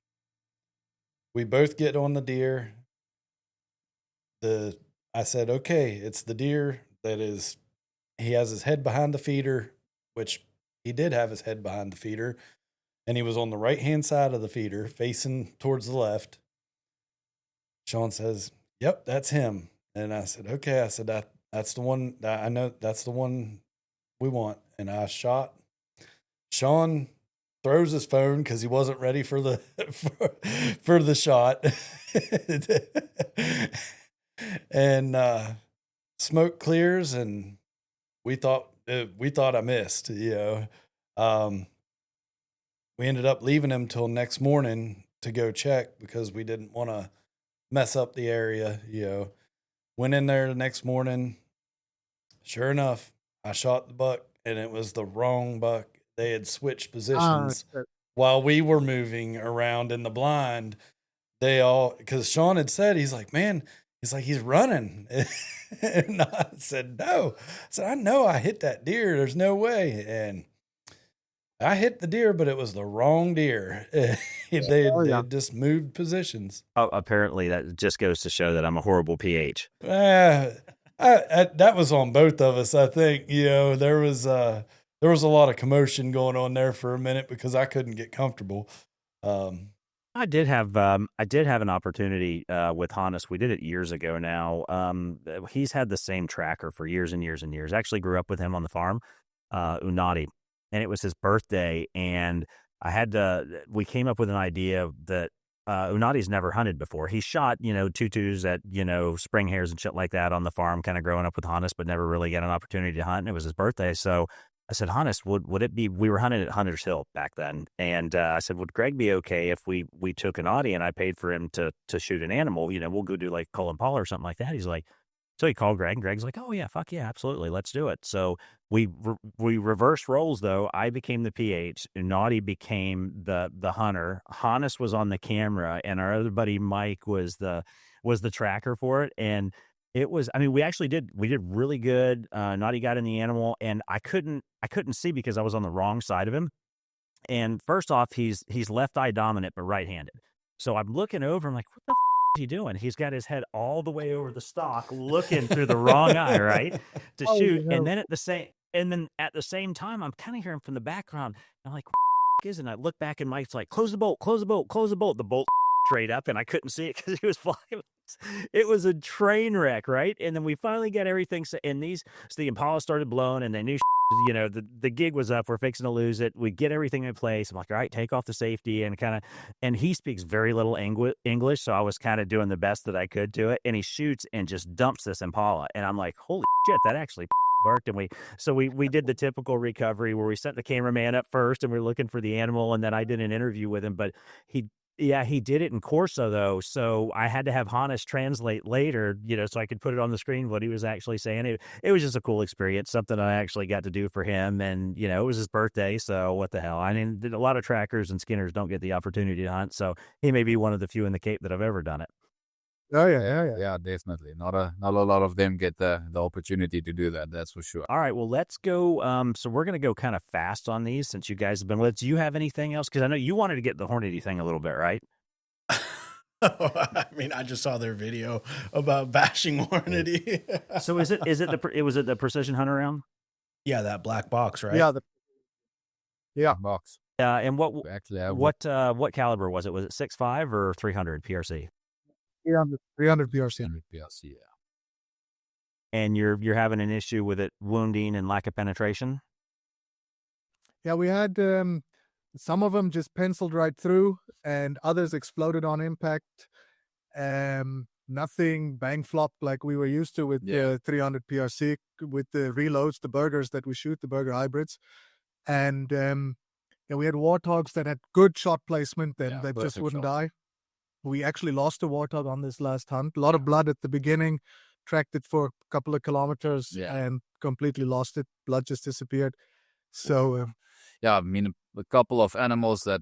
We both get on the deer. I said, okay, it's the deer he has his head behind the feeder which he did have his head behind the feeder, and he was on the right-hand side of the feeder facing towards the left. Sean says, "Yep, that's him." And I said, "Okay." I said, that's the one. I know that's the one we want. And I shot. Sean throws his phone because he wasn't ready for the for the shot. And smoke clears, and we thought I missed. We ended up leaving him till next morning to go check because we didn't want to mess up the area. Went in there the next morning. Sure enough, I shot the buck, and it was the wrong buck. They had switched positions while we were moving around in the blind. Because Sean had said, he's like, "Man," he's like, "he's running." And I said, "No." I said, "I know I hit that deer. There's no way." And I hit the deer, but it was the wrong deer. They just moved positions. Apparently, that just goes to show that I'm a horrible PH. That was on both of us. I think there was a lot of commotion going on there for a minute because I couldn't get comfortable. I did have an opportunity with Hannes. We did it years ago now. He's had the same tracker for years and years and years. Actually grew up with him on the farm, Hornady, and it was his birthday. And we came up with an idea that Hornady's never hunted before. He shot, tutus at, spring hares and shit like that on the farm, kind of growing up with Hannes, but never really got an opportunity to hunt. And it was his birthday. So I said, "Hannes, would it be," we were hunting at Hunter's Hill back then. And I said, "Would Greg be okay if we took an Audi and I paid for him to shoot an animal? We'll go do like Cullen Paul or something like that." He's like, so he called Greg, and Greg's like, "Oh yeah, fuck yeah, absolutely. Let's do it." So we reversed roles though. I became the PH, Naughty became the hunter. Hannes was on the camera, and our other buddy Mike was the tracker for it. And it was, we did really good. Naughty got in the animal, and I couldn't see because I was on the wrong side of him. And first off, he's left eye dominant, but right-handed. So I'm looking over, I'm like, "What the is he doing?" He's got his head all the way over the stalk, looking through the wrong eye, right, to shoot. And then at the same time, I'm kind of hearing from the background. I'm like, "What is it?" And I look back, and Mike's like, "Close the bolt, close the bolt, close the bolt." The bolt straight up, and I couldn't see it because he was flying. It was a train wreck, right? And then we finally got everything. So the Impala started blowing, and they knew, the gig was up. We're fixing to lose it. We get everything in place. I'm like, "All right, take off the safety," and he speaks very little English, so I was kind of doing the best that I could to it. And he shoots and just dumps this Impala, and I'm like, "Holy shit, that actually worked." And we did the typical recovery where we sent the cameraman up first, and we were looking for the animal, and then I did an interview with him, but he did it in Corso though, so I had to have Hannes translate later, so I could put it on the screen what he was actually saying. It was just a cool experience, something I actually got to do for him, and it was his birthday, so what the hell. A lot of trackers and skinners don't get the opportunity to hunt, so he may be one of the few in the Cape that have ever done it. Oh yeah. Yeah, definitely. Not a lot of them get the opportunity to do that. That's for sure. All right, well, let's go. So we're going to go kind of fast on these since you guys have been with. Do you have anything else? Because I know you wanted to get the Hornady thing a little bit, right? I just saw their video about bashing Hornady. So was it the Precision Hunter round? Yeah, that black box, right? Yeah. Box. And what Actually, what caliber was it? Was it 6.5 or 300 PRC? 300 PRC. 100 PRC, yeah. And you're having an issue with it wounding and lack of penetration? Yeah, we had some of them just penciled right through, and others exploded on impact. Nothing bang flop like we were used to with the 300 PRC with the reloads, the burgers that we shoot, the burger hybrids. And we had warthogs that had good shot placement that just wouldn't die. We actually lost a warthog on this last hunt. A lot of blood at the beginning, tracked it for a couple of kilometers and completely lost it. Blood just disappeared. So, a couple of animals that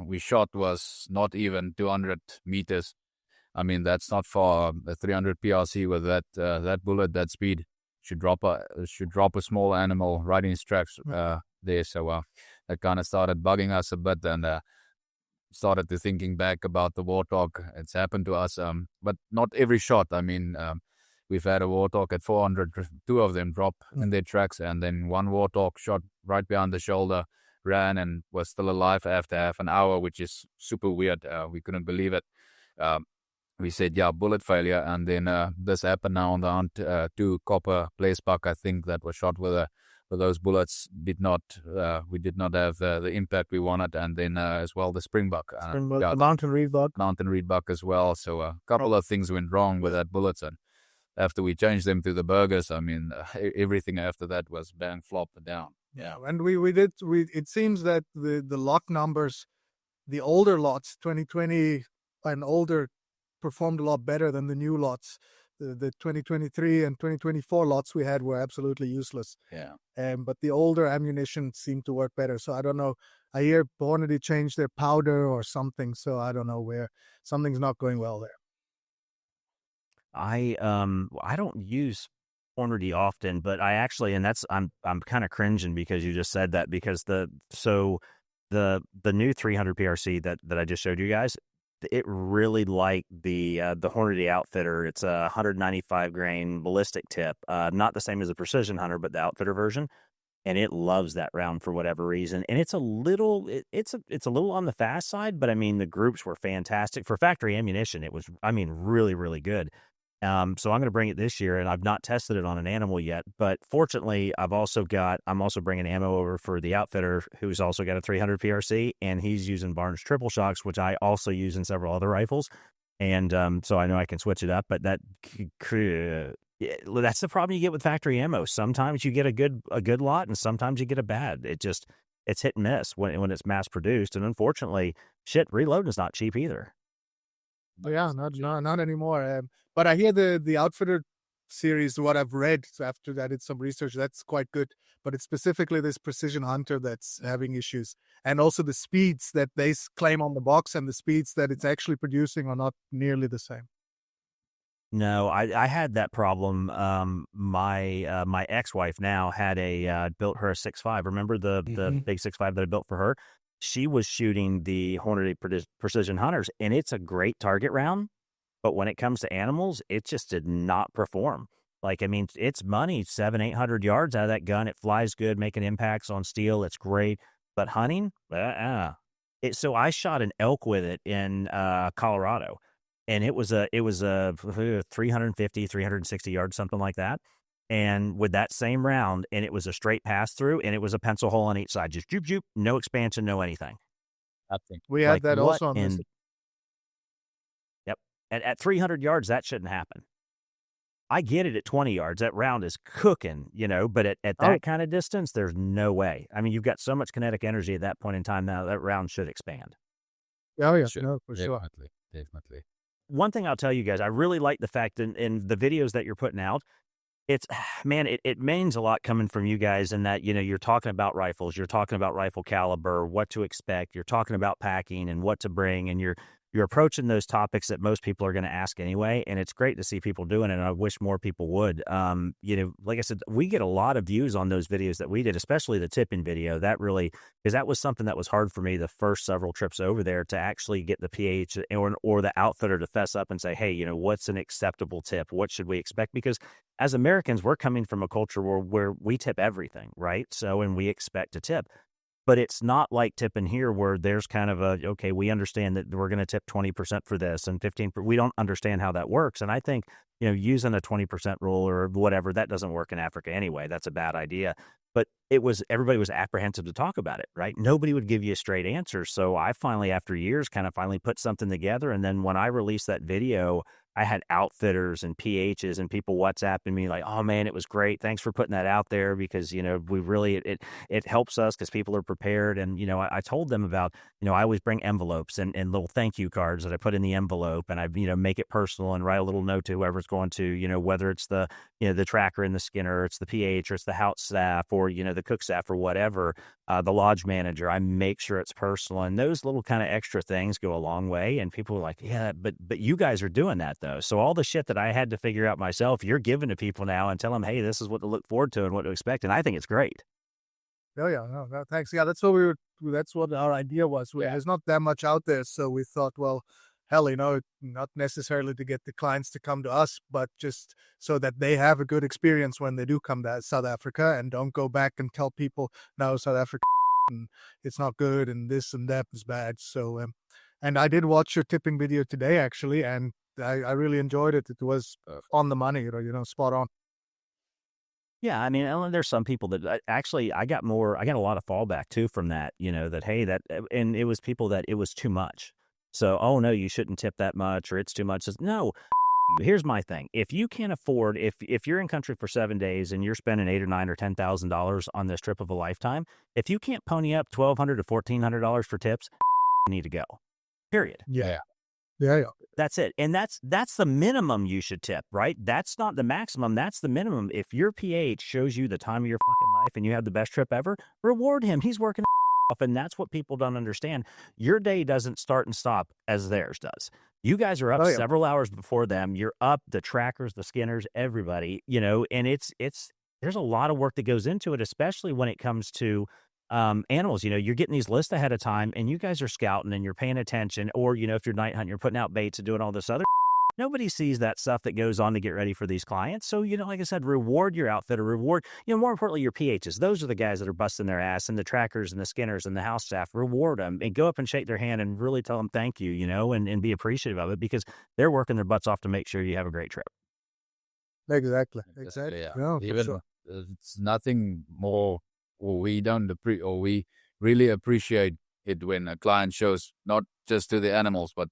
we shot was not even 200 meters. That's not for a 300 PRC with that bullet, that speed. Should drop a small animal right in his tracks there. So that kind of started bugging us a bit, and started to thinking back about the warthog. It's happened to us, but not every shot. we've had a warthog at 400, two of them drop in their tracks, and then one warthog shot right behind the shoulder, ran and was still alive after half an hour, which is super weird. We couldn't believe it. We said, yeah, bullet failure. And then this happened now on the hunt. Two copper place buck, I think, that was shot with those bullets we did not have the impact we wanted. And then as well, the springbuck. The mountain reed buck. As well. So a couple of things went wrong with that bullets. And after we changed them to the burgers, I mean, everything after that was bang, flop, down. Yeah, and it seems that the lot numbers, the older lots, 2020 and older, performed a lot better than the new lots. The 2023 and 2024 lots we had were absolutely useless. Yeah. But the older ammunition seemed to work better. So I don't know. I hear Hornady changed their powder or something. So I don't know where something's not going well there. I don't use Hornady often, but I actually, and that's I'm kind of cringing because you just said that, because the new 300 PRC that I just showed you guys, it really liked the Hornady Outfitter. It's a 195 grain ballistic tip, not the same as the Precision Hunter, but the Outfitter version, and it loves that round for whatever reason. And it's a little it's a little on the fast side, but I mean the groups were fantastic for factory ammunition. It was, I mean, really, really good. So I'm going to bring it this year, and I've not tested it on an animal yet. But fortunately, I'm also bringing ammo over for the Outfitter, who's also got a 300 PRC, and he's using Barnes triple shocks, which I also use in several other rifles. And so I know I can switch it up. But that's the problem you get with factory ammo. Sometimes you get a good lot, and sometimes you get a bad. It's hit and miss when it's mass produced. And unfortunately, reloading is not cheap either. Oh, yeah, not anymore. But I hear the Outfitter series, what I've read, so after that, it's some research, that's quite good. But it's specifically this Precision Hunter that's having issues. And also the speeds that they claim on the box and the speeds that it's actually producing are not nearly the same. No, I had that problem. My ex-wife now had built her a 6.5. Remember the big 6.5 that I built for her? She was shooting the Hornady Precision Hunters, and it's a great target round. But when it comes to animals, it just did not perform. Like, I mean, it's money, 700-800 yards out of that gun. It flies good, making impacts on steel. It's great. But hunting, so I shot an elk with it in Colorado, and it was a 350, 360 yards, something like that. And with that same round, and it was a straight pass through, and it was a pencil hole on each side, just joop, joop, no expansion, no anything. We had that also on this. Yep. At 300 yards, that shouldn't happen. I get it at 20 yards. That round is cooking, but at that kind of distance, there's no way. I mean, you've got so much kinetic energy at that point in time now, that round should expand. Oh, yeah. Sure. No, for sure. Definitely. One thing I'll tell you guys, I really like the fact that in the videos that you're putting out, it means a lot coming from you guys in that, you're talking about rifles, you're talking about rifle caliber, what to expect, you're talking about packing and what to bring, and you're approaching those topics that most people are going to ask anyway. And it's great to see people doing it. And I wish more people would. Like I said, we get a lot of views on those videos that we did, especially the tipping video. Because that was something that was hard for me the first several trips over there, to actually get the PH or the outfitter to fess up and say, hey, what's an acceptable tip? What should we expect? Because as Americans, we're coming from a culture where we tip everything, right? So, and we expect to tip. But it's not like tipping here where there's kind of okay, we understand that we're going to tip 20% for this and 15%. We don't understand how that works. And I think, using a 20% rule or whatever, that doesn't work in Africa anyway. That's a bad idea. But everybody was apprehensive to talk about it, right? Nobody would give you a straight answer. So I finally, after years, finally put something together. And then when I released that video, I had outfitters and PHs and people WhatsApping me like, oh man, it was great. Thanks for putting that out there, because, we really, it helps us because people are prepared. And, I told them about, I always bring envelopes and little thank you cards that I put in the envelope, and I, make it personal and write a little note to whoever's going to, whether it's the, the tracker and the skinner, it's the PH, or it's the house staff, or, the cook staff, or whatever, the lodge manager. I make sure it's personal, and those little kind of extra things go a long way. And people are like, yeah, but you guys are doing that though. So all the shit that I had to figure out myself, you're giving to people now and tell them, hey, this is what to look forward to and what to expect. And I think it's great. Oh, yeah. No, thanks. Yeah, that's what our idea was. There's not that much out there. So we thought, well, hell, not necessarily to get the clients to come to us, but just so that they have a good experience when they do come to South Africa and don't go back and tell people, no, South Africa, and it's not good and this and that is bad. So, and I did watch your tipping video today, actually, and I really enjoyed it. It was on the money, spot on. Yeah, I mean, and there's some people that actually I got a lot of fallback too from that, and it was people that it was too much. So, oh no, you shouldn't tip that much, or it's too much. No, here's my thing: if you can't afford, if you're in country for 7 days and you're spending $8,000 or $9,000 or $10,000 on this trip of a lifetime, if you can't pony up $1,200 to $1,400 for tips, you need to go. Period. Yeah. That's it. And that's the minimum you should tip, right? That's not the maximum. That's the minimum. If your PH shows you the time of your fucking life and you have the best trip ever, reward him. He's working off. And that's what people don't understand. Your day doesn't start and stop as theirs does. You guys are up several hours before them. You're up, the trackers, the skinners, everybody, and there's a lot of work that goes into it, especially when it comes to animals. You're getting these lists ahead of time and you guys are scouting and you're paying attention, or if you're night hunting, you're putting out baits and doing all this other nobody sees that stuff that goes on to get ready for these clients. So like I said, reward your outfitter, reward more importantly your PHs. Those are the guys that are busting their ass, and the trackers and the skinners and the house staff. Reward them and go up and shake their hand and really tell them thank you, and be appreciative of it, because they're working their butts off to make sure you have a great trip. Exactly. Yeah. No, Even sure. it's nothing more, or we really appreciate it when a client shows, not just to the animals, but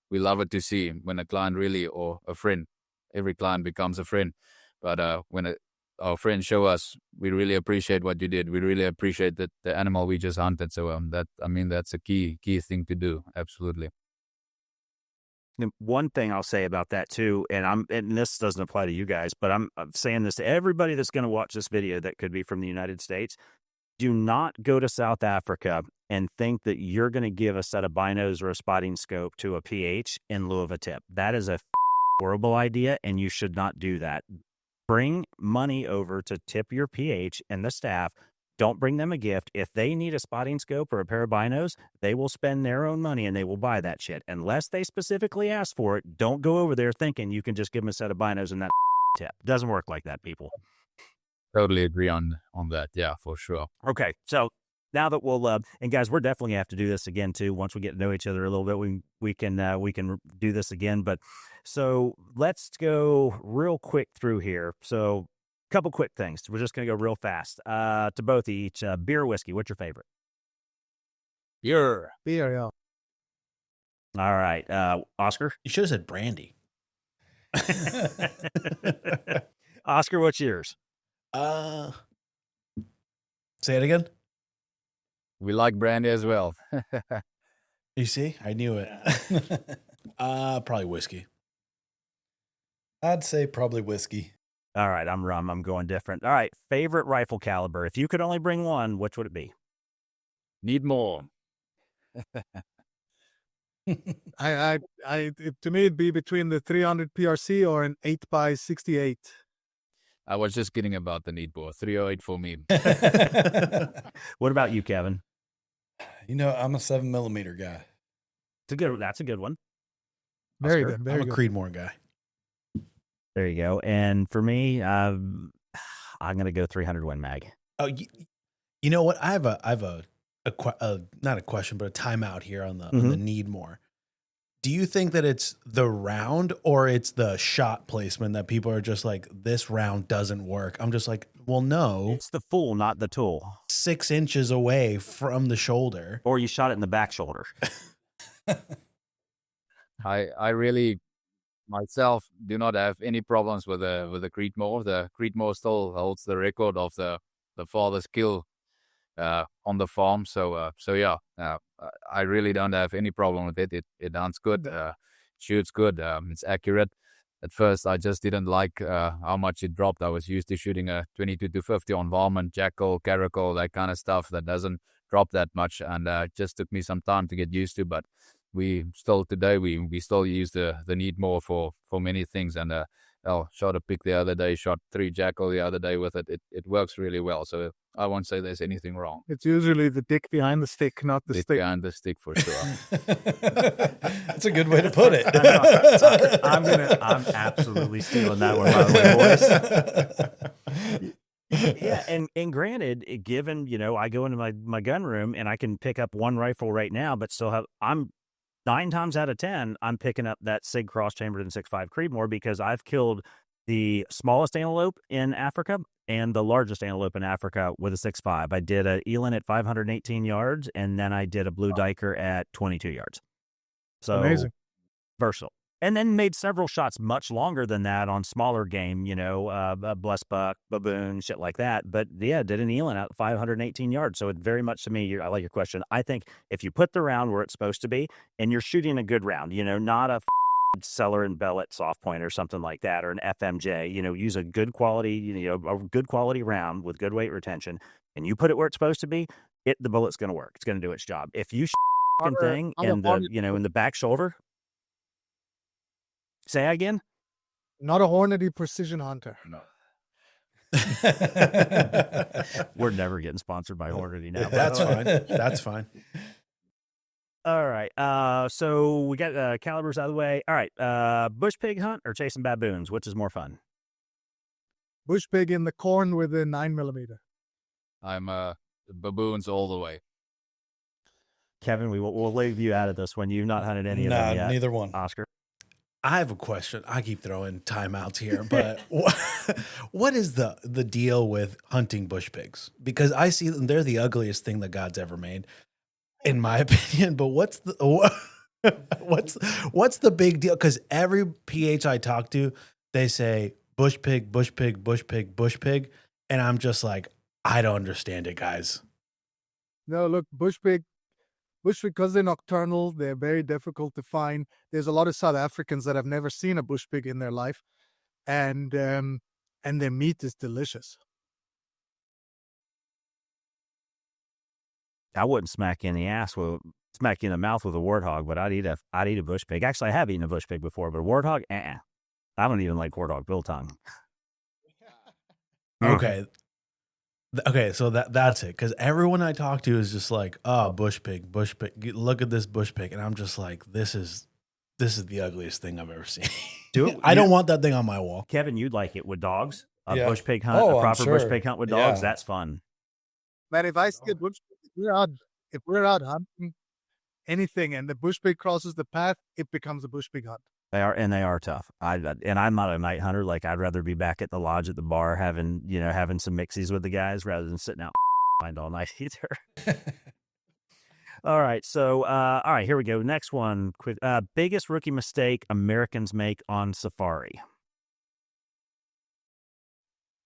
we love it to see when a client really, or a friend, every client becomes a friend. But when our friends show us, we really appreciate what you did. We really appreciate the animal we just hunted. So that's a key thing to do. Absolutely. And one thing I'll say about that too, and this doesn't apply to you guys, but I'm saying this to everybody that's going to watch this video that could be from the United States. Do not go to South Africa and think that you're going to give a set of binos or a spotting scope to a PH in lieu of a tip. That is a horrible idea, and you should not do that. Bring money over to tip your PH and the staff. Don't bring them a gift. If they need a spotting scope or a pair of binos, they will spend their own money and they will buy that shit. Unless they specifically ask for it, don't go over there thinking you can just give them a set of binos and that tip. Doesn't work like that, people. Totally agree on that. Yeah, for sure. Okay, so now that we'll and guys, we're definitely gonna have to do this again too. Once we get to know each other a little bit, we can do this again. But so let's go real quick through here. So a couple quick things. We're just gonna go real fast. To both each, beer or whiskey. What's your favorite? Beer. Beer, yeah. All right, Oscar. You should have said brandy. Oscar, what's yours? Say it again. We like brandy as well. You see, I knew it. Probably whiskey. I'd say probably whiskey. All right, I'm rum. I'm going different. All right, favorite rifle caliber. If you could only bring one, which would it be? Need more. To me, it'd be between the 300 PRC or an 8x68. I was just kidding about the need more. 308 for me. What about you, Kevin? I'm a 7mm guy. That's a good one. Very Oscar? good. Very I'm a good. Creedmoor guy. There you go. And for me, I'm going to go 300 Win Mag. Oh, you know what? I have a not a question, but a timeout here on the need more. Do you think that it's the round or it's the shot placement that people are just like, this round doesn't work? I'm just like, well, no. It's the fool, not the tool. 6 inches away from the shoulder. Or you shot it in the back shoulder. I really myself do not have any problems with the Creedmoor. The Creedmoor still holds the record of the farthest kill on the farm. So yeah, I really don't have any problem with it. It hunts good, shoots good, it's accurate. At first, I just didn't like how much it dropped. I was used to shooting a 22-50 on varmint, jackal, caracal, that kind of stuff that doesn't drop that much, and it just took me some time to get used to. But we still today we still use the need more for many things, and shot a pig the other day, shot 3 jackal the other day with it. It works really well. So I won't say there's anything wrong. It's usually the dick behind the stick, not the Dick stick. behind the stick for sure. That's a good way to put it. I'm absolutely stealing that one, by the way, boys. Yeah, and granted, given, I go into my gun room and I can pick up one rifle right now, but still I'm 9 times out of 10, I'm picking up that Sig cross chambered and 6.5 Creedmoor because I've killed the smallest antelope in Africa and the largest antelope in Africa with a 6.5. I did a eland at 518 yards, and then I did a blue diker at 22 yards. So Amazing. Versatile. And then made several shots much longer than that on smaller game, blessed buck, baboon, shit like that. But yeah, did an eland at 518 yards. So it very much to me, I like your question. I think if you put the round where it's supposed to be and you're shooting a good round, not a Seller and Bellet soft point or something like that, or an FMJ, use a good quality, a good quality round with good weight retention, and you put it where it's supposed to be, the bullet's going to work. It's going to do its job. If you thing in the, in the back shoulder, say again? Not a Hornady precision hunter. No. We're never getting sponsored by Hornady now. That's fine. That's fine. All right. So we got calibers out of the way. All right. Bush pig hunt or chasing baboons? Which is more fun? Bush pig in the corn with a 9mm. I'm baboons all the way. Kevin, we'll leave you out of this one. You've not hunted any of them yet. Neither one. Oscar? I have a question. I keep throwing timeouts here, but what is the deal with hunting bush pigs? Because I see them, they're the ugliest thing that God's ever made, in my opinion. But what's the big deal? Because every PH I talk to, they say bush pig, bush pig, bush pig, bush pig, and I'm just like, I don't understand it, guys. No, look, bush pig, because they're nocturnal, they're very difficult to find. There's a lot of South Africans that have never seen a bush pig in their life, and their meat is delicious. I wouldn't smack you in the smack you in the mouth with a warthog, but I'd eat a bush pig. Actually, I have eaten a bush pig before, but a warthog, I don't even like warthog biltong. Okay. Okay, so that's it. Because everyone I talk to is just like, oh, bush pig. Look at this bush pig. And I'm just like, this is the ugliest thing I've ever seen. I don't want that thing on my wall. Kevin, you'd like it with dogs. A Yeah. bush pig hunt, Oh, a proper I'm sure. bush pig hunt with dogs. Yeah. That's fun. Man, if I see a bush pig, if we're out hunting anything and the bush pig crosses the path, it becomes a bush pig hunt. They are tough. And I'm not a night hunter. Like, I'd rather be back at the lodge at the bar having some mixies with the guys rather than sitting out behind all night either. All right. So, all right, here we go. Next one. Quick. Biggest rookie mistake Americans make on safari.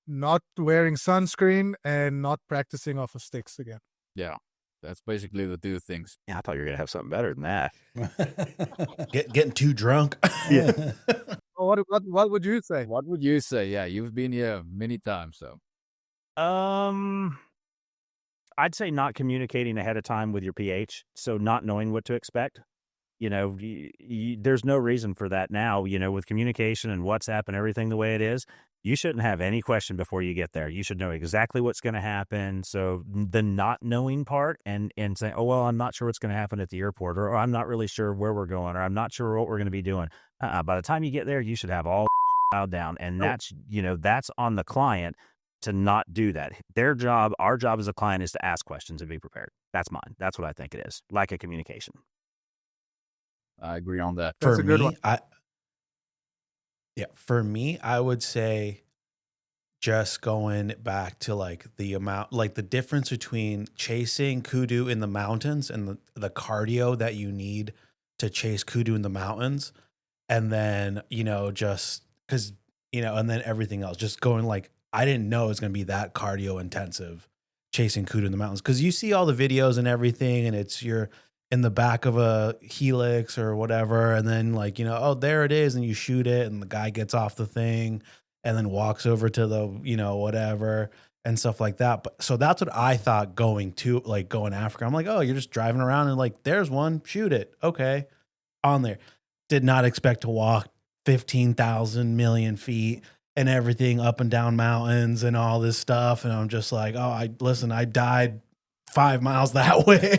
Not wearing sunscreen and not practicing off of sticks again. Yeah, that's basically the 2 things. Yeah, I thought you were going to have something better than that. Getting too drunk. Yeah. What would you say? What would you say? Yeah, you've been here many times, so. I'd say not communicating ahead of time with your PH, so not knowing what to expect. There's no reason for that now. With communication and WhatsApp and everything the way it is, you shouldn't have any question before you get there. You should know exactly what's going to happen. So the not knowing part and saying, oh, well, I'm not sure what's going to happen at the airport, or I'm not really sure where we're going, or I'm not sure what we're going to be doing. By the time you get there, you should have all dialed down. And that's on the client to not do that. Our job as a client is to ask questions and be prepared. That's mine. That's what I think it is. Lack of communication. I agree on that. That's a good one. For me, I would say just going back to like the amount, like the difference between chasing kudu in the mountains and the cardio that you need to chase kudu in the mountains. And then, just because, and then everything else, just going like, I didn't know it was going to be that cardio intensive chasing kudu in the mountains. Because you see all the videos and everything, and you're in the back of a helix or whatever, and then like, oh, there it is, and you shoot it, and the guy gets off the thing and then walks over to the, whatever and stuff like that. But so that's what I thought going Africa. I'm like, oh, you're just driving around and like, there's one, shoot it. Okay. On there. Did not expect to walk 15,000 million feet and everything up and down mountains and all this stuff. And I'm just like, oh, I died 5 miles that way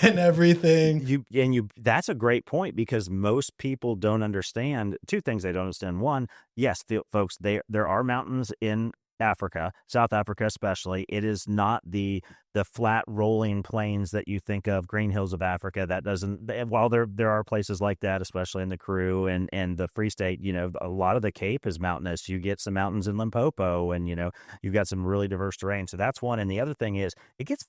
and everything. That's a great point, because most people don't understand two things. They don't understand. One, yes, folks, there are mountains in Africa, South Africa especially. It is not the flat rolling plains that you think of, Green Hills of Africa. That doesn't, while there are places like that, especially in the Karoo and the Free State, a lot of the Cape is mountainous. You get some mountains in Limpopo, and you've got some really diverse terrain. So that's one. And the other thing is, it gets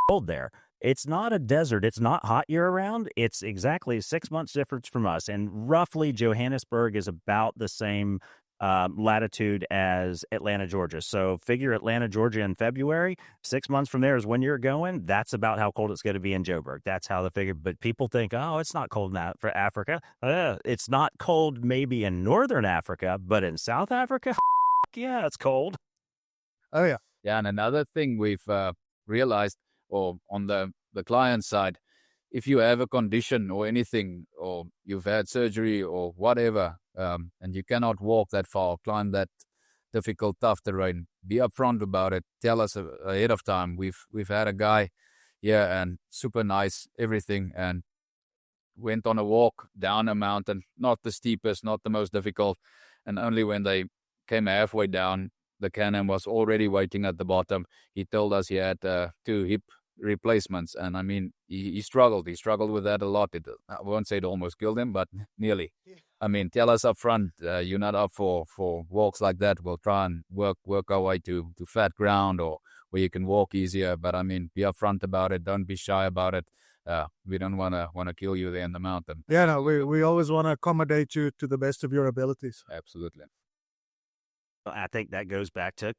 cold there. It's not a desert. It's not hot year round. It's exactly 6 months difference from us. And roughly Johannesburg is about the same latitude as Atlanta, Georgia. So figure Atlanta, Georgia in February, 6 months from there is when you're going. That's about how cold it's going to be in Joburg. That's how the figure. But people think, oh, it's not cold for Africa. It's not cold maybe in Northern Africa, but in South Africa, yeah, it's cold. Oh, yeah. Yeah, and another thing we've realized, or on the client side, if you have a condition or anything, or you've had surgery or whatever, and you cannot walk that far, climb that difficult, tough terrain, be upfront about it. Tell us ahead of time. We've had a guy, and super nice, everything, and went on a walk down a mountain, not the steepest, not the most difficult, and only when they came halfway down, the cannon was already waiting at the bottom. He told us he had 2 hip replacements, and I mean, he struggled. He struggled with that a lot. I won't say it almost killed him, but nearly. I mean, tell us up front, you're not up for walks like that. We'll try and work our way to flat ground, or where you can walk easier. But I mean, be upfront about it. Don't be shy about it. We don't want to kill you there in the mountain. Yeah, no, we always want to accommodate you to the best of your abilities. Absolutely. I think that goes back to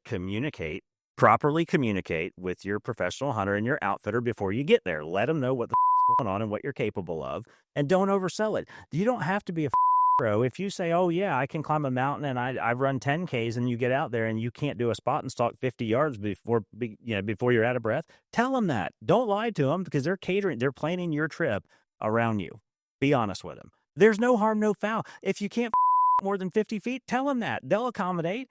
properly communicate with your professional hunter and your outfitter before you get there. Let them know what the is going on and what you're capable of, and don't oversell it. You don't have to be a pro. If you say, oh yeah, I can climb a mountain and I run 10Ks, and you get out there and you can't do a spot and stalk 50 yards before you're out of breath, tell them that. Don't lie to them, because they're planning your trip around you. Be honest with them. There's no harm, no foul. If you can't more than 50 feet, tell them that. They'll accommodate.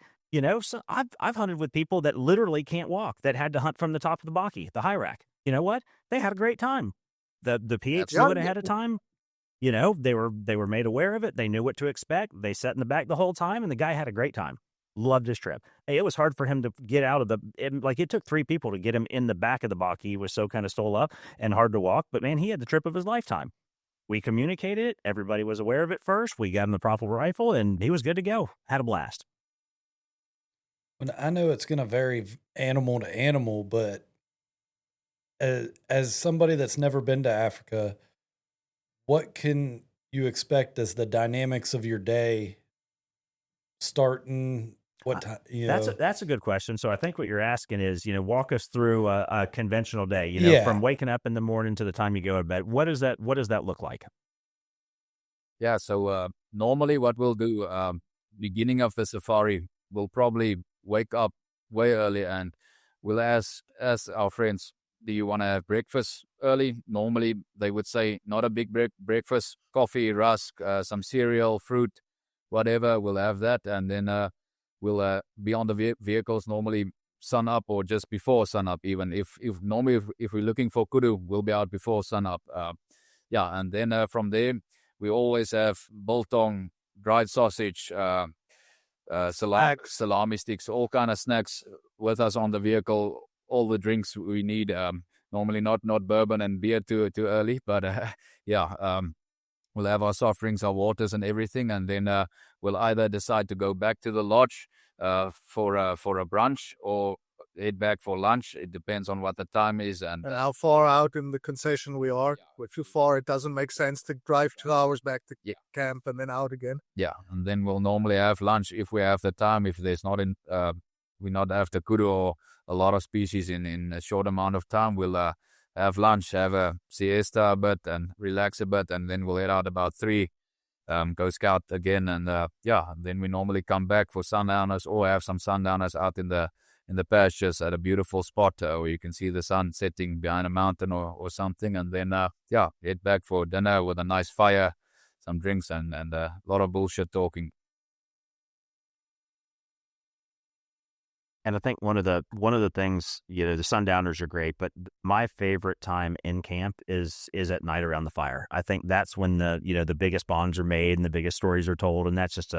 So I've hunted with people that literally can't walk, that had to hunt from the top of the Baki, the high rack. You know what? They had a great time. The PH knew it ahead of time. They were made aware of it. They knew what to expect. They sat in the back the whole time, and the guy had a great time. Loved his trip. Hey, it was hard for him to get out of it took 3 people to get him in the back of the Baki. He was so kind of stole up and hard to walk, but man, he had the trip of his lifetime. We communicated it. Everybody was aware of it first. We got him the proper rifle, and he was good to go. Had a blast. And I know it's going to vary animal to animal, but as somebody that's never been to Africa, what can you expect as the dynamics of your day starting? What time? That's a good question. So I think what you're asking is, walk us through a conventional day. From waking up in the morning to the time you go to bed. What does that look like? Yeah. So normally, what we'll do, beginning of the safari, we'll probably wake up way early, and we'll ask our friends, do you want to have breakfast early? Normally, they would say not a big breakfast, coffee, rusk, some cereal, fruit, whatever. We'll have that, and then we'll be on the vehicles normally sun up or just before sun up. Even if normally if we're looking for kudu, we'll be out before sun up. And then from there we always have biltong, dried sausage, salami sticks, all kind of snacks with us on the vehicle. All the drinks we need. Normally not bourbon and beer too early, but we'll have our soft drinks, our waters, and everything, and then we'll either decide to go back to the lodge for a brunch, or head back for lunch. It depends on what the time is and how far out in the concession we are. If we're too far, it doesn't make sense to drive 2 hours back to camp and then out again. Yeah, and then we'll normally have lunch if we have the time. If there's not we not have the kudu or a lot of species in a short amount of time, we'll have lunch, have a siesta a bit, and relax a bit, and then we'll head out about 3, go scout again, and then we normally come back for sundowners, or have some sundowners out in the pastures at a beautiful spot where you can see the sun setting behind a mountain or something, and then head back for dinner with a nice fire, some drinks and a lot of bullshit talking. And I think one of the things, the sundowners are great, but my favorite time in camp is at night around the fire. I think that's when the biggest bonds are made and the biggest stories are told. And that's just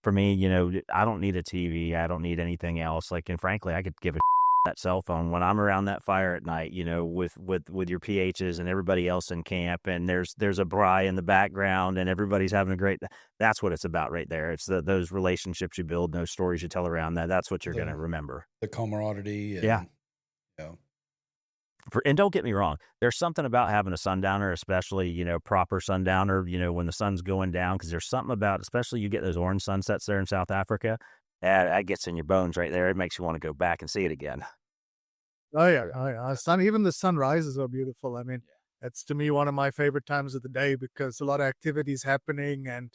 for me, I don't need a TV. I don't need anything else. Like, and frankly, I could give a that cell phone when I'm around that fire at night, with your PHs and everybody else in camp, and there's a braai in the background and everybody's having a great, that's what it's about right there. It's those relationships you build, those stories you tell around that's what you're going to remember. The camaraderie. And, yeah. Yeah. And don't get me wrong, there's something about having a sundowner, especially, proper sundowner, when the sun's going down, because there's something about, especially you get those orange sunsets there in South Africa, that gets in your bones right there. It makes you want to go back and see it again. Oh yeah. Even the sunrises are beautiful. I mean, that's to me one of my favorite times of the day because a lot of activities happening and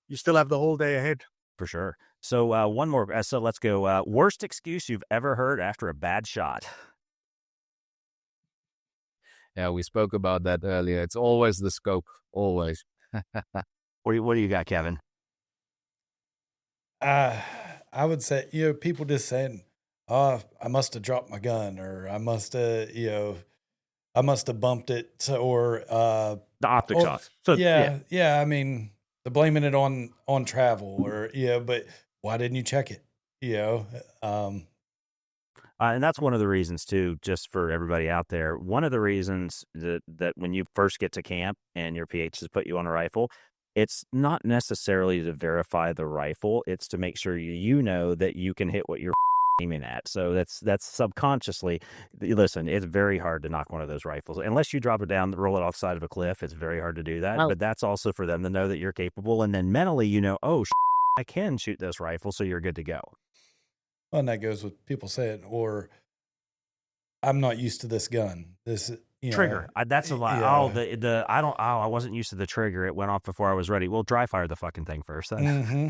you still have the whole day ahead. For sure. So one more. So let's go. Worst excuse you've ever heard after a bad shot. Yeah, we spoke about that earlier. It's always the scope, always. What do you got, Kevin? I would say, people just saying, "Oh, I must have dropped my gun," or "I must have, I must have bumped it," or the optics off. So yeah. I mean, they're blaming it on travel, or but why didn't you check it? And that's one of the reasons too, just for everybody out there. One of the reasons that when you first get to camp and your PH has put you on a rifle, it's not necessarily to verify the rifle. It's to make sure you know that you can hit what you're aiming at. So that's subconsciously, listen, it's very hard to knock one of those rifles. Unless you drop it down, roll it off the side of a cliff, it's very hard to do that. But that's also for them to know that you're capable. And then mentally, I can shoot this rifle, so you're good to go. Well, and that goes with people saying, or I'm not used to this gun. This trigger. That's a lot. Yeah. I wasn't used to the trigger. It went off before I was ready. Well, dry fire the fucking thing first. Then. Mm-hmm.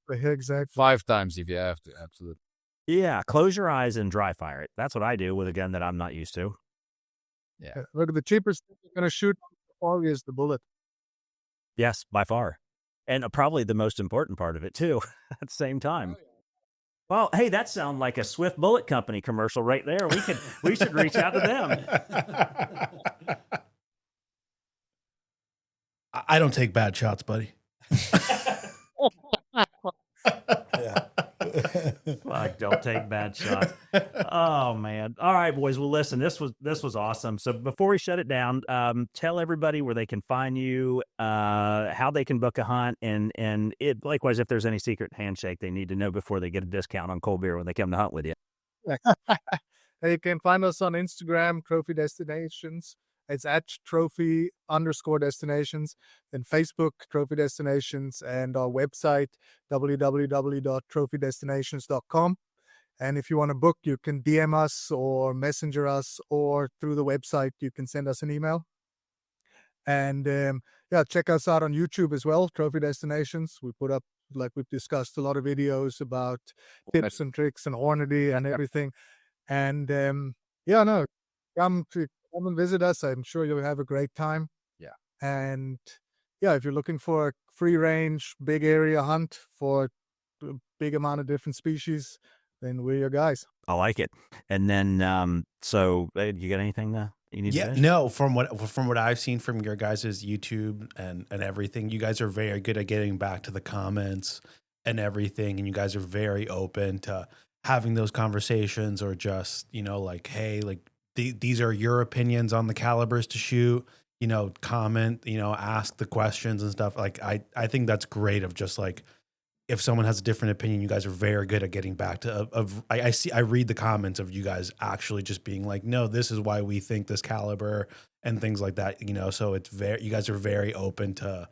Exactly. 5 times if you have to. Absolutely. Yeah. Close your eyes and dry fire it. That's what I do with a gun that I'm not used to. Yeah. Look, the cheapest thing you're going to shoot is the bullet. Yes, by far. And probably the most important part of it too at the same time. Oh, yeah. Well, hey, that sounds like a Swift Bullet Company commercial right there. We should reach out to them. I don't take bad shots, buddy. Yeah. Like, don't take bad shots. Oh man. All right, boys. Well, listen, this was awesome. So before we shut it down, tell everybody where they can find you, how they can book a hunt, and likewise, if there's any secret handshake they need to know before they get a discount on cold beer when they come to hunt with you. You can find us on Instagram, Trophy Destinations. It's at trophy_destinations. Then Facebook, Trophy Destinations, and our website, www.trophydestinations.com. And if you want to book, you can DM us or messenger us, or through the website, you can send us an email. And check us out on YouTube as well, Trophy Destinations. We put up, like we've discussed, a lot of videos about tips and tricks and Hornady and everything. And come and visit us. I'm sure you'll have a great time. Yeah. And if you're looking for a free range, big area hunt for a big amount of different species, then we're your guys. I like it. And then, so you got anything you need to finish? No, from what I've seen from your guys' YouTube and everything, you guys are very good at getting back to the comments and everything. And you guys are very open to having those conversations, or just, like, hey, like, these are your opinions on the calibers to shoot, comment, ask the questions and stuff. Like, I think that's great, of just like, if someone has a different opinion, you guys are very good at getting back to, I read the comments of you guys actually just being like, no, this is why we think this caliber and things like that, so you guys are very open to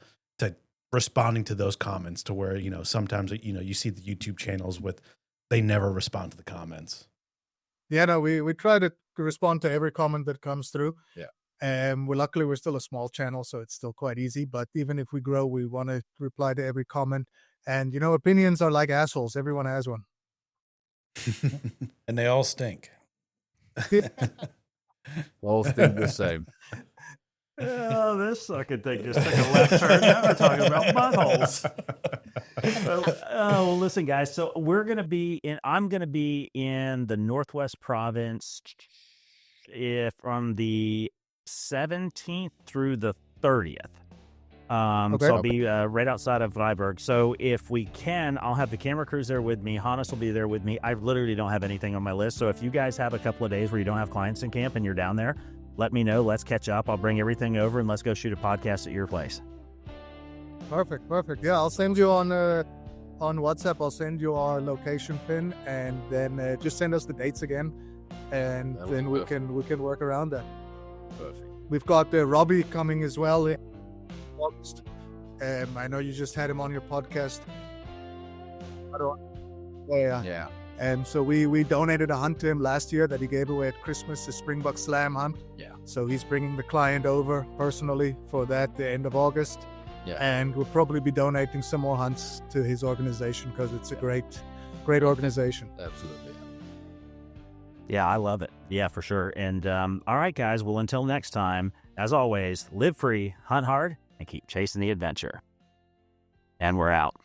responding to those comments, to where, sometimes, you see the YouTube channels they never respond to the comments. Yeah, no, we try to respond to every comment that comes through. Yeah. Luckily, we're still a small channel, so it's still quite easy. But even if we grow, we want to reply to every comment. And, opinions are like assholes. Everyone has one. And they all stink. All stink the same. Oh, this fucking thing just took a left turn. Now we're talking about buttholes. Well, listen, guys. So I'm gonna be in the Northwest Province from the 17th through the 30th. Okay. So I'll be right outside of Freiburg. So if we can, I'll have the camera crews there with me. Hannes will be there with me. I literally don't have anything on my list. So if you guys have a couple of days where you don't have clients in camp and you're down there, let me know. Let's catch up. I'll bring everything over and let's go shoot a podcast at your place. Perfect. Yeah, I'll send you on WhatsApp. I'll send you our location pin, and then just send us the dates again, and then we can work around that. Perfect. We've got Robbie coming as well in August. I know you just had him on your podcast. Yeah. And so we donated a hunt to him last year that he gave away at Christmas, the Springbok Slam hunt. Yeah. So he's bringing the client over personally for that the end of August. Yeah. And we'll probably be donating some more hunts to his organization because it's a great organization. Absolutely. Yeah, I love it. Yeah, for sure. And all right, guys. Well, until next time, as always, live free, hunt hard, and keep chasing the adventure. And we're out.